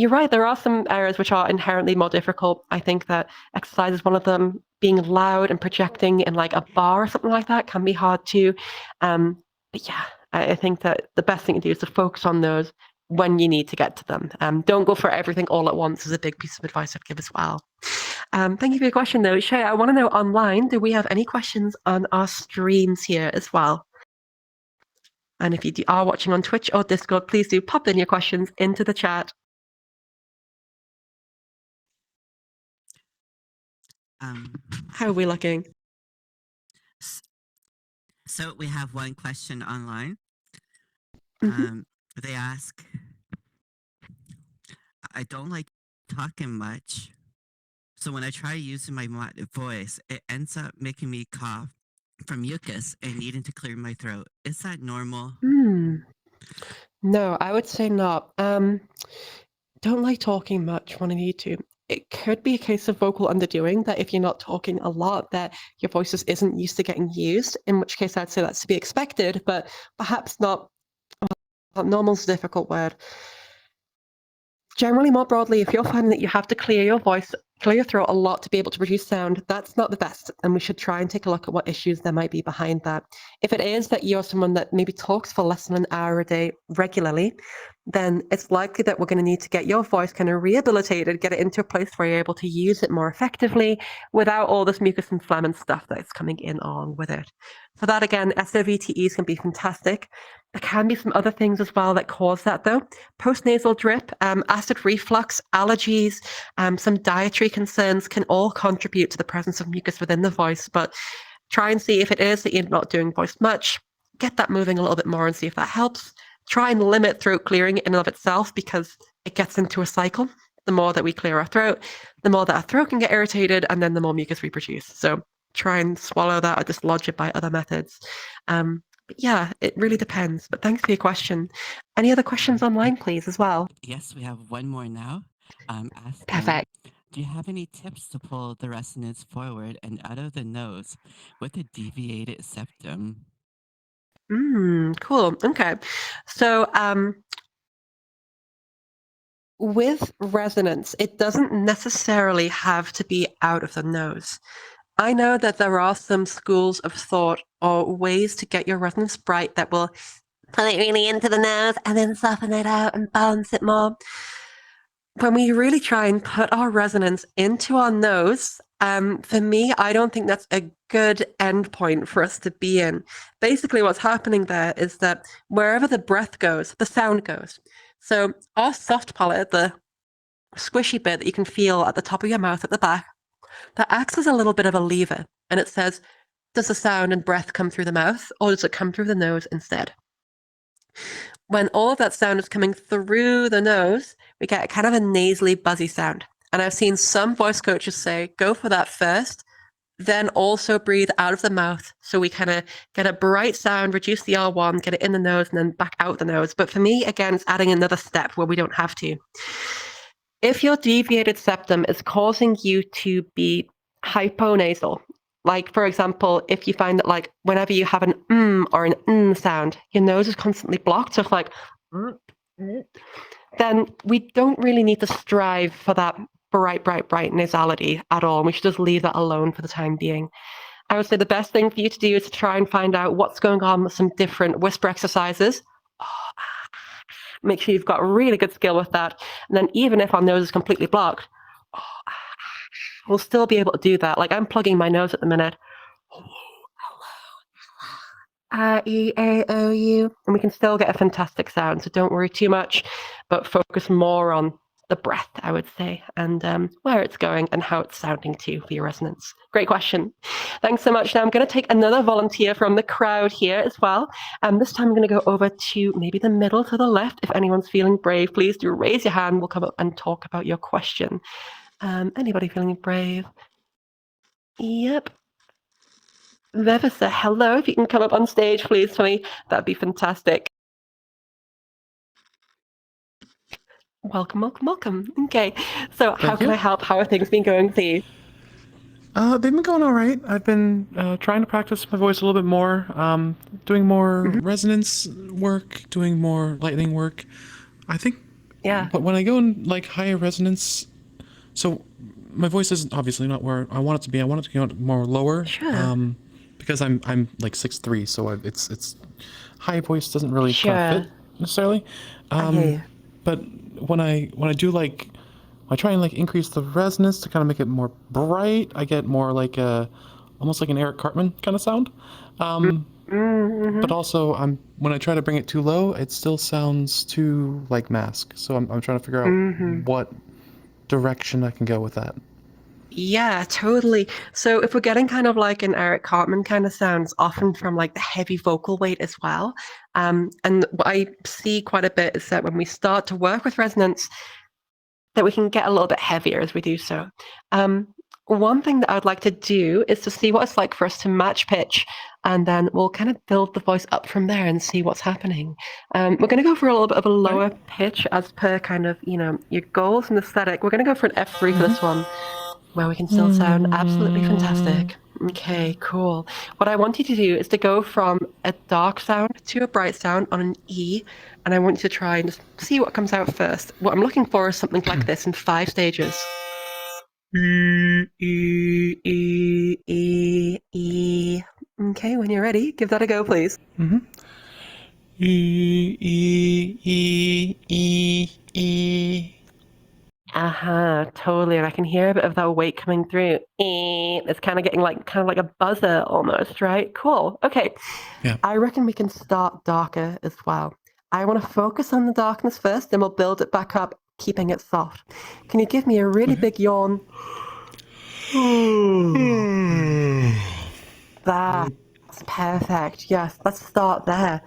right, there are some areas which are inherently more difficult. I think that exercise is one of them. Being loud and projecting in like a bar or something like that can be hard too. But yeah, I think that the best thing to do is to focus on those when you need to get to them. Don't go for everything all at once is a big piece of advice I'd give as well. Thank you for your question, though. Shay, I want to know online, do we have any questions on our streams here as well? And if you are watching on Twitch or Discord, please do pop in your questions into the chat. How are we looking? So we have one question online. They ask, I don't like talking much. So when I try using my voice, it ends up making me cough from mucus and needing to clear my throat. Is that normal? No, I would say not. Don't like talking much when I need to. It could be a case of vocal underdoing, that if you're not talking a lot, that your voice just isn't used to getting used, in which case I'd say that's to be expected, but perhaps not. Normal's a difficult word. Generally, more broadly, if you're finding that you have to clear your voice, clear your throat a lot to be able to produce sound, that's not the best. And we should try and take a look at what issues there might be behind that. If it is that you're someone that maybe talks for less than an hour a day regularly, then it's likely that we're going to need to get your voice kind of rehabilitated, get it into a place where you're able to use it more effectively without all this mucus and phlegm and stuff that's coming in along with it. For that, again, SOVTEs can be fantastic. There can be some other things as well that cause that, though. Postnasal drip, acid reflux, allergies, some dietary concerns can all contribute to the presence of mucus within the voice. But try and see if it is that you're not doing voice much. Get that moving a little bit more and see if that helps. Try and limit throat clearing in and of itself, because it gets into a cycle. The more that we clear our throat, the more that our throat can get irritated, and then the more mucus we produce. So try and swallow that or dislodge it by other methods. But yeah, it really depends. But thanks for your question. Any other questions online, please, as well? Yes, we have one more now. Asking, Perfect. do you have any tips to pull the resonance forward and out of the nose with a deviated septum? Cool. Okay. So with resonance, it doesn't necessarily have to be out of the nose. I know that there are some schools of thought or ways to get your resonance bright that will pull it really into the nose and then soften it out and balance it more. When we really try and put our resonance into our nose, for me, I don't think that's a good endpoint for us to be in. Basically, what's happening there is that wherever the breath goes, the sound goes. So our soft palate, the squishy bit that you can feel at the top of your mouth at the back, that acts as a little bit of a lever, and it says, does the sound and breath come through the mouth, or does it come through the nose instead? When all of that sound is coming through the nose, we get kind of a nasally, buzzy sound. And I've seen some voice coaches say, go for that first, then also breathe out of the mouth. So we kind of get a bright sound, reduce the R1, get it in the nose, and then back out the nose. But for me, again, it's adding another step where we don't have to. If your deviated septum is causing you to be hyponasal, like, for example, if you find that, like, whenever you have an or an sound, your nose is constantly blocked, so it's like, then we don't really need to strive for that bright nasality at all. We should just leave that alone for the time being. I would say the best thing for you to do is to try and find out what's going on with some different whisper exercises. Make sure you've got really good skill with that. And then even if our nose is completely blocked, we'll still be able to do that. Like, I'm plugging my nose at the minute. E-A-O-U. And we can still get a fantastic sound, so don't worry too much, but focus more on the breath, I would say, and where it's going and how it's sounding too for your resonance. Great question. Thanks so much. Now I'm going to take another volunteer from the crowd here as well. This time I'm going to go over to maybe the middle to the left. If anyone's feeling brave, please do raise your hand. We'll come up and talk about your question. Anybody feeling brave? Yep. Vevisa, hello. If you can come up on stage, please, for me, that'd be fantastic. Welcome, welcome, welcome. Okay, so how can I help? How are things been going for you? They've been going all right. I've been trying to practice my voice a little bit more, doing more resonance work, doing more lightning work. I think. Yeah. But when I go in like higher resonance, so my voice is obviously not where I want it to be. I want it to go more lower. Sure. Because I'm like 6'3", so it's high voice doesn't really kind of fit necessarily. I hear you. But when I do like, I try and like increase the resonance to kind of make it more bright. I get more like almost like an Eric Cartman kind of sound. But also when I try to bring it too low, it still sounds too like mask. So I'm trying to figure out what direction I can go with that. Yeah, totally. So if we're getting kind of like an Eric Cartman kind of sounds, often from like the heavy vocal weight as well. And what I see quite a bit is that when we start to work with resonance, that we can get a little bit heavier as we do so. One thing that I'd like to do is to see what it's like for us to match pitch, and then we'll kind of build the voice up from there and see what's happening. We're going to go for a little bit of a lower pitch as per kind of, your goals and aesthetic. We're going to go for an F3 for this one, where we can still sound absolutely fantastic. Okay, cool. What I want you to do is to go from a dark sound to a bright sound on an E, and I want you to try and just see what comes out first. What I'm looking for is something like this in 5 stages. E, E, E, E, E. Okay, when you're ready, give that a go, please. E, E, E, E, E. Totally. And I can hear a bit of that weight coming through. It's kind of getting like a buzzer almost, right? Cool. Okay. Yeah. I reckon we can start darker as well. I want to focus on the darkness first, then we'll build it back up, keeping it soft. Can you give me a really big yawn? That's perfect. Yes, let's start there.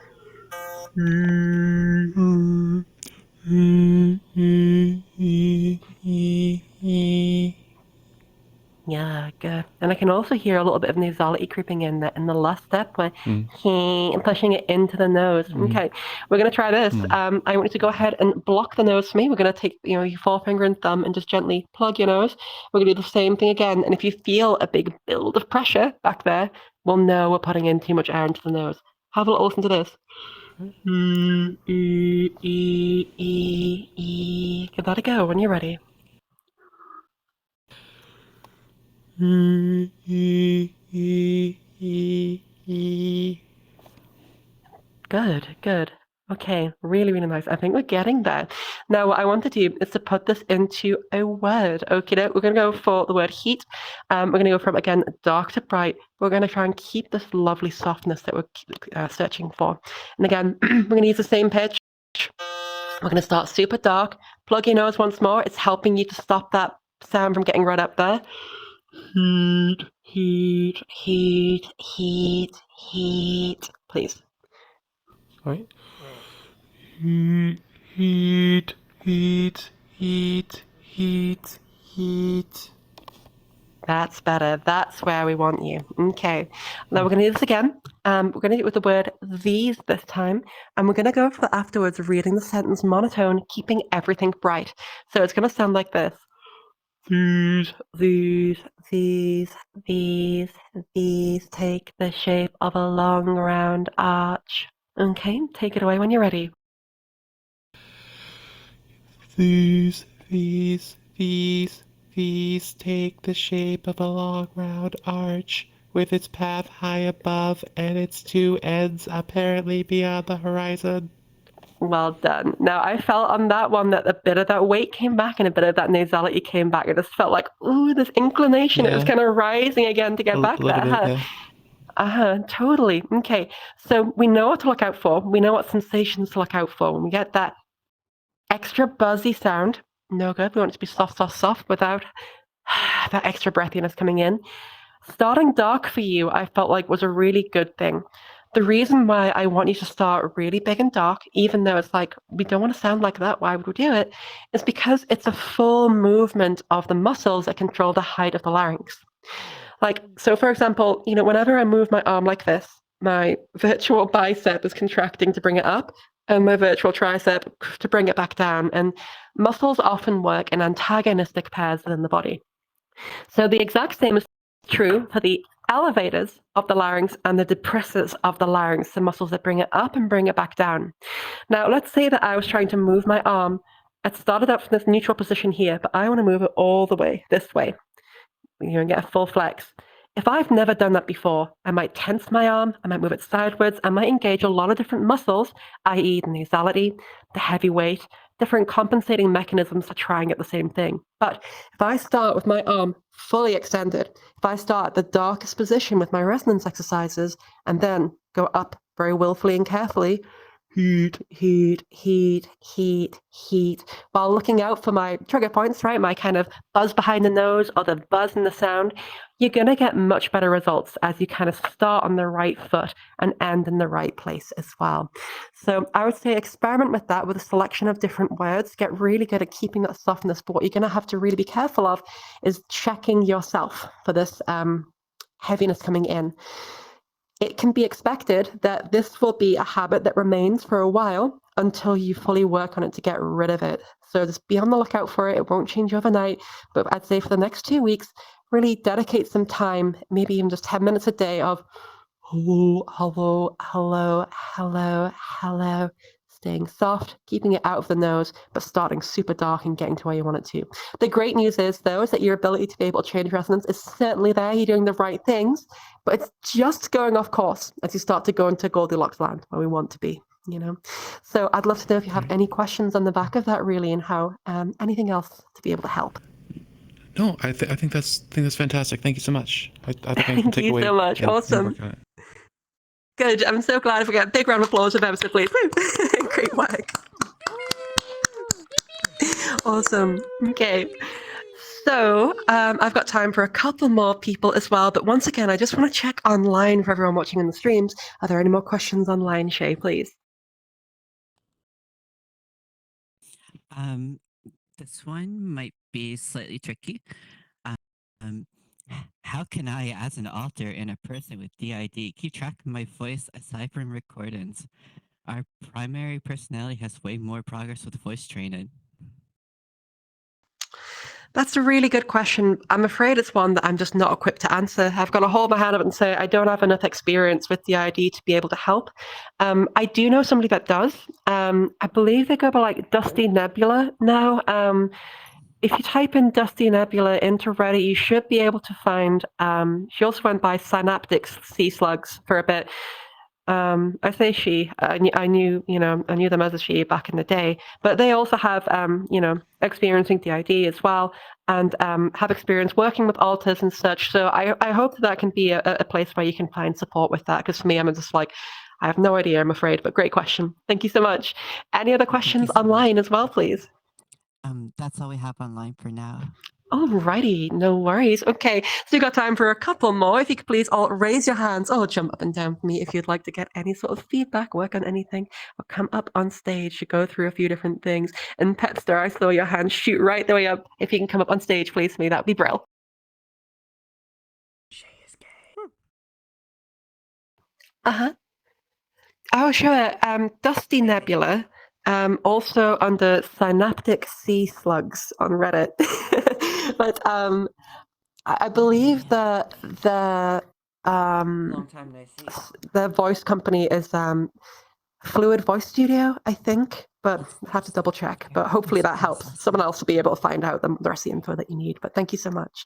Yeah, good. And I can also hear a little bit of nasality creeping in the last step, where pushing it into the nose. Okay, we're going to try this. I want you to go ahead and block the nose for me. We're going to take your forefinger and thumb and just gently plug your nose. We're going to do the same thing again. And if you feel a big build of pressure back there, we'll know we're putting in too much air into the nose. Have a little listen to this. Give that a go when you're ready. Good, good. Okay, really, really nice. I think we're getting there. Now, what I want to do is to put this into a word. Okay, we're going to go for the word heat. We're going to go from, again, dark to bright. We're going to try and keep this lovely softness that we're searching for. And again, we're going to use the same pitch. We're going to start super dark. Plug your nose once more. It's helping you to stop that sound from getting right up there. Heat, heat, heat, heat, heat. Please. All right. Heat, heat, heat, heat, heat, heat. That's better. That's where we want you. Okay. Now we're going to do this again. We're going to do it with the word these this time. And we're going to go for the afterwards of reading the sentence monotone, keeping everything bright. So it's going to sound like this. These take the shape of a long round arch. Okay, take it away when you're ready. These take the shape of a long round arch, with its path high above and its 2 ends apparently beyond the horizon. Well done. Now, I felt on that one that a bit of that weight came back and a bit of that nasality came back. It just felt like, ooh, this inclination. It was kind of rising again to get back there. Totally. Okay, so we know what to look out for. We know what sensations to look out for. When we get that extra buzzy sound, No good. We want it to be soft, soft, soft without that extra breathiness coming in. Starting dark for you, I felt like was a really good thing. The reason why I want you to start really big and dark, even though it's like, we don't want to sound like that, why would we do it? Is because it's a full movement of the muscles that control the height of the larynx. Like, so for example, whenever I move my arm like this, my virtual bicep is contracting to bring it up, and my virtual tricep to bring it back down. And muscles often work in antagonistic pairs within the body. So the exact same is true for the elevators of the larynx and the depressors of the larynx, the muscles that bring it up and bring it back down. Now, let's say that I was trying to move my arm. It started up from this neutral position here, but I want to move it all the way this way. And get a full flex. If I've never done that before, I might tense my arm, I might move it sidewards, I might engage a lot of different muscles, i.e. the nausality, the heavy weight, different compensating mechanisms for trying at the same thing. But if I start with my arm fully extended, if I start at the darkest position with my resonance exercises, and then go up very willfully and carefully, heat, heat, heat, heat, heat, while looking out for my trigger points, right? My kind of buzz behind the nose or the buzz in the sound, you're going to get much better results as you kind of start on the right foot and end in the right place as well. So I would say experiment with that with a selection of different words. Get really good at keeping that softness. But what you're going to have to really be careful of is checking yourself for this heaviness coming in. It can be expected that this will be a habit that remains for a while until you fully work on it to get rid of it. So just be on the lookout for it. It won't change overnight, but I'd say for the next 2 weeks, really dedicate some time, maybe even just 10 minutes a day of hello, hello, hello, hello, hello, staying soft, keeping it out of the nose, but starting super dark and getting to where you want it to. The great news is, though, is that your ability to be able to change resonance is certainly there. You're doing the right things, but it's just going off course as you start to go into Goldilocks land where we want to be, So I'd love to know if you have any questions on the back of that, really, and how anything else to be able to help. No, I think that's fantastic. Thank you so much. I think I can Thank take you away so much. and Awesome. work on it. Good. I'm so glad. If we get a big round of applause for them, so please. Great work. Awesome. Okay. So I've got time for a couple more people as well. But once again, I just want to check online for everyone watching in the streams. Are there any more questions online, Shay, please? This one might be slightly tricky. How can I, as an author and a person with DID, keep track of my voice aside from recordings? Our primary personality has way more progress with voice training. That's a really good question. I'm afraid it's one that I'm just not equipped to answer. I've got to hold my hand up and say I don't have enough experience with DID to be able to help. I do know somebody that does. I believe they go by like Dusty Nebula now. If you type in Dusty Nebula into Reddit, you should be able to find. She also went by Synaptic Sea Slugs for a bit. I say she. I knew them as a she back in the day. But they also have, experiencing DID as well, and have experience working with alters and such. So I hope that can be a place where you can find support with that. Because for me, I'm just like, I have no idea, I'm afraid. But great question. Thank you so much. Any other questions online as well, please? That's all we have online for now. Alrighty, no worries. Okay, so you've got time for a couple more. If you could please all raise your hands or jump up and down for me if you'd like to get any sort of feedback, work on anything, or come up on stage to go through a few different things. And Petster, I saw your hand shoot right the way up. If you can come up on stage, please, for me, that would be brilliant. Uh-huh. Oh, sure. Dusty Nebula, also under Synaptic Sea Slugs on Reddit. But I believe the Long time no see. the voice company is Fluid Voice Studio, I think, but I have to double check. But hopefully that helps. Someone else will be able to find out the rest of the info that you need. But thank you so much.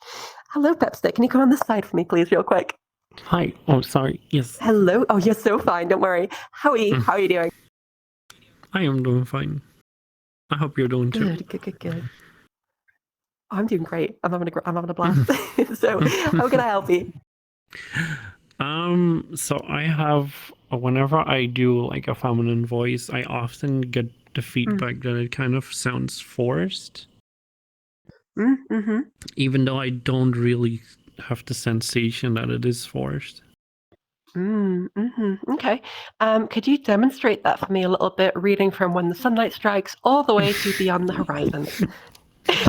Hello, Pepstick. Can you come on this side for me, please, real quick? Hi. Oh, sorry. Yes. Hello. Oh, you're so fine. Don't worry. Howie, how are you doing? I am doing fine. I hope you're doing too. Good. I'm doing great. I'm having a blast. So, how can I help you? So I have, whenever I do like a feminine voice, I often get the feedback that it kind of sounds forced. Mm-hmm. even though I don't really have the sensation that it is forced. Mm-hmm. Okay. Could you demonstrate that for me a little bit, reading from when the sunlight strikes all the way to beyond the horizon?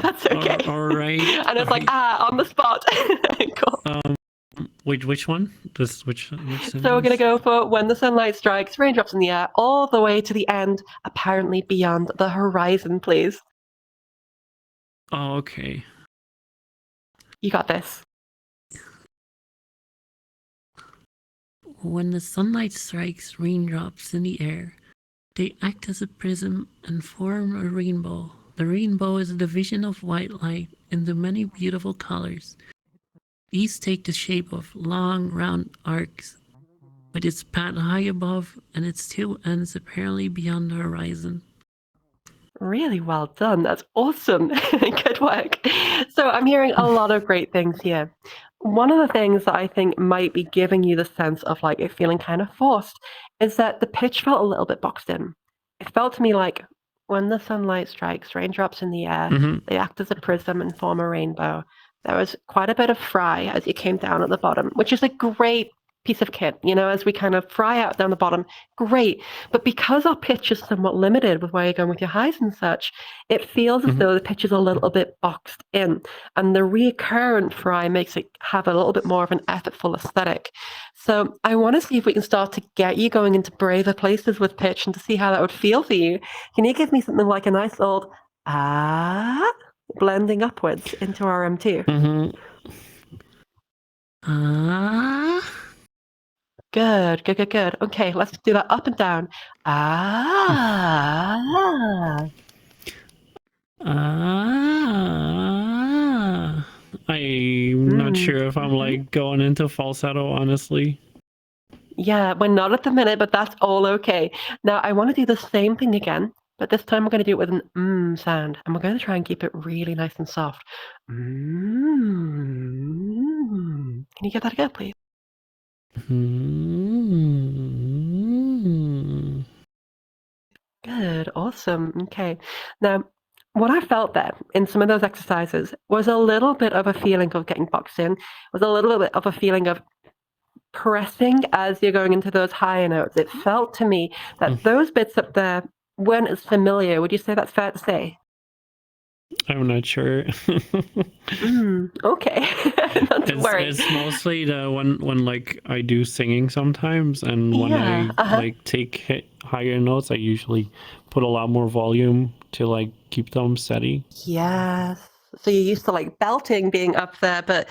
That's okay. All right. And it's like, on the spot. Cool. Which one? Which So we're sentence? going to go for when the sunlight strikes, raindrops in the air, all the way to the end, apparently beyond the horizon, please. Oh, okay. You got this. When the sunlight strikes raindrops in the air, they act as a prism and form a rainbow. The rainbow is a division of white light into many beautiful colors. These take the shape of long, round arcs, with its path high above and its two ends apparently beyond the horizon. Really well done. That's awesome. Good work. So I'm hearing a lot of great things here. One of the things that I think might be giving you the sense of like it feeling kind of forced is that the pitch felt a little bit boxed in. It felt to me like when the sunlight strikes, raindrops in the air, they act as a prism and form a rainbow. There was quite a bit of fry as you came down at the bottom, which is a great piece of kit, as we kind of fry out down the bottom, great. But because our pitch is somewhat limited with where you're going with your highs and such, it feels as though the pitch is a little bit boxed in. And the recurrent fry makes it have a little bit more of an effortful aesthetic. So I want to see if we can start to get you going into braver places with pitch and to see how that would feel for you. Can you give me something like a nice old blending upwards into our M2? Good. Okay, let's do that up and down. I'm not sure if I'm like going into falsetto, honestly. Yeah, we're not at the minute, but that's all okay. Now, I want to do the same thing again, but this time we're going to do it with an sound, and we're going to try and keep it really nice and soft. Can you give that a go, please? Good, awesome. Okay. Now, what I felt there in some of those exercises was a little bit of a feeling of getting boxed in, was a little bit of a feeling of pressing as you're going into those higher notes. It felt to me that those bits up there weren't as familiar. Would you say that's fair to say? I'm not sure. Okay. Not to worry. It's mostly the when like I do singing sometimes, and when I like take higher notes, I usually put a lot more volume to like keep them steady. Yes. So you're used to like belting being up there, but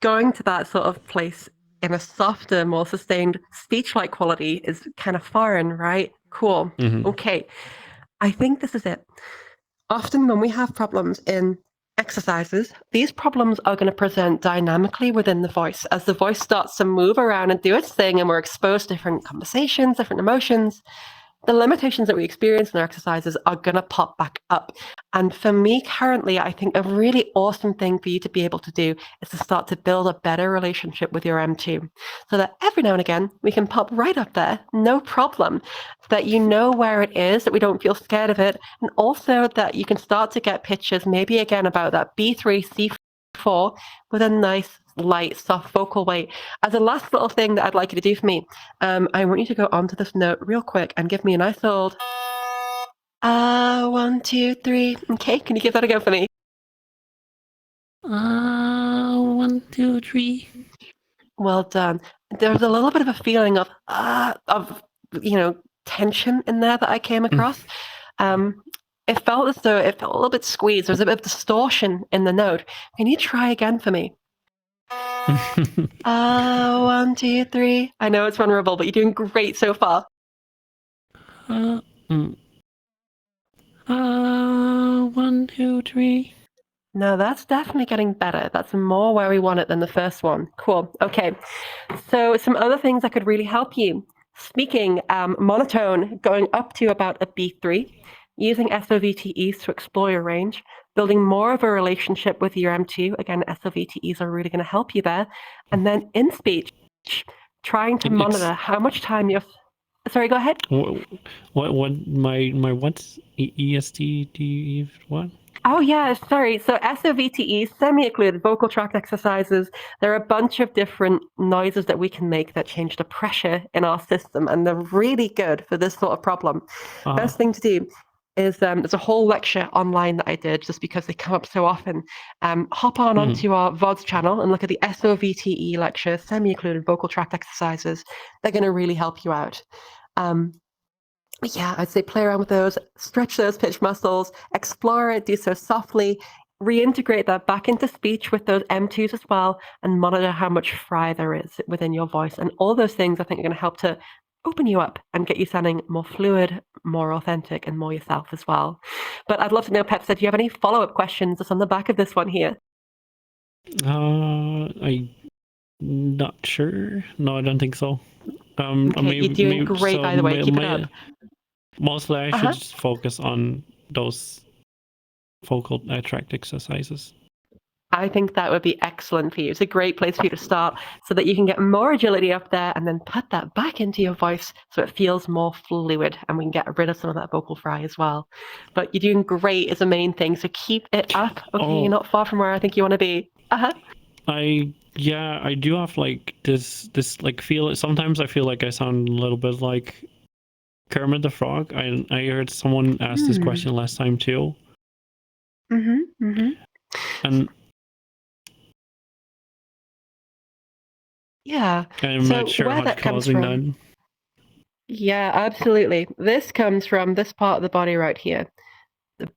going to that sort of place in a softer, more sustained speech-like quality is kind of foreign, right? Cool. Okay. I think this is it. Often when we have problems in exercises, these problems are going to present dynamically within the voice. As the voice starts to move around and do its thing, and we're exposed to different conversations, different emotions, the limitations that we experience in our exercises are going to pop back up. And for me currently, I think a really awesome thing for you to be able to do is to start to build a better relationship with your M2, so that every now and again we can pop right up there, no problem, that you know where it is, that we don't feel scared of it, and also that you can start to get pictures maybe again about that B3, C4 with a nice light, soft vocal weight. As a last little thing that I'd like you to do for me, I want you to go onto this note real quick and give me a nice old 1, 2, 3. Okay, can you give that a go for me? 1, 2, 3. Well done. There's a little bit of a feeling of tension in there that I came across. It felt as though it felt a little bit squeezed. There's a bit of distortion in the note. Can you try again for me? 1, 2, 3. I know it's vulnerable, but you're doing great so far. 1, 2, 3. No, that's definitely getting better. That's more where we want it than the first one. Cool. Okay. So some other things that could really help you. Speaking monotone, going up to about a B3, using SOVTEs to explore your range, building more of a relationship with your M2. Again, SOVTEs are really going to help you there. And then in speech, trying to monitor how much time you're... Sorry, go ahead. What my what's EST? Do you what? Oh yeah, sorry. So SOVTE, semi-occluded vocal tract exercises. There are a bunch of different noises that we can make that change the pressure in our system, and they're really good for this sort of problem. Best thing to do is there's a whole lecture online that I did just because they come up so often. Hop on onto our VODs channel and look at the SOVTE lecture, semi-occluded vocal tract exercises. They're going to really help you out. Yeah, I'd say play around with those, stretch those pitch muscles, explore it, do so softly, reintegrate that back into speech with those M2s as well, and monitor how much fry there is within your voice. And all those things I think are going to help to open you up and get you sounding more fluid, more authentic, and more yourself as well. But I'd love to know, Pep, do you have any follow-up questions just on the back of this one here? I'm not sure. No, I don't think so. Okay, you're doing great, by the way. Keep it up. Mostly, I should just focus on those vocal tract exercises. I think that would be excellent for you. It's a great place for you to start so that you can get more agility up there and then put that back into your voice so it feels more fluid and we can get rid of some of that vocal fry as well. But you're doing great is the main thing, so keep it up. Okay, you're not far from where I think you want to be. I do have like this like feel. Sometimes I feel like I sound a little bit like Kermit the Frog. I heard someone ask this question last time too. And yeah, I'm not sure where how that comes causing from. that. Yeah, absolutely. This comes from this part of the body right here, the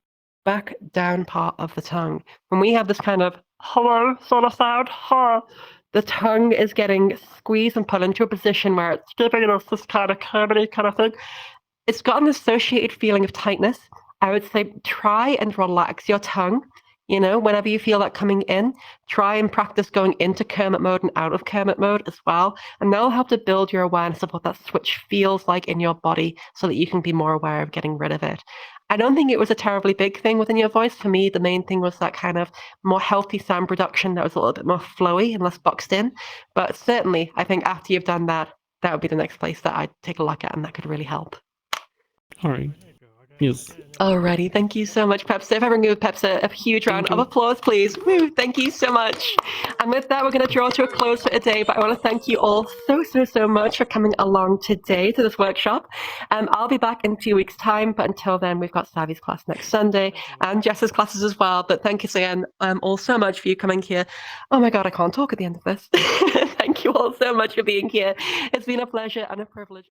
back down part of the tongue. When we have this kind of hello sort of sound, the tongue is getting squeezed and put into a position where it's giving us this kind of cavity kind of thing. It's got an associated feeling of tightness. I would say try and relax your tongue. You know, whenever you feel that coming in, try and practice going into Kermit mode and out of Kermit mode as well. And that'll help to build your awareness of what that switch feels like in your body so that you can be more aware of getting rid of it. I don't think it was a terribly big thing within your voice. For me, the main thing was that kind of more healthy sound production that was a little bit more flowy and less boxed in. But certainly, I think after you've done that, that would be the next place that I'd take a look at, and that could really help. All right. Yes. Alrighty, thank you so much, Pepsi. If everyone give Pepsi a huge round of applause, please. Woo, thank you so much. And with that, we're going to draw to a close for today, but I want to thank you all so much for coming along today to this workshop. I'll be back in 2 weeks' time, but until then, we've got Savvy's class next Sunday and Jess's classes as well. But thank you again all so much for you coming here. Oh my God, I can't talk at the end of this. Thank you all so much for being here. It's been a pleasure and a privilege.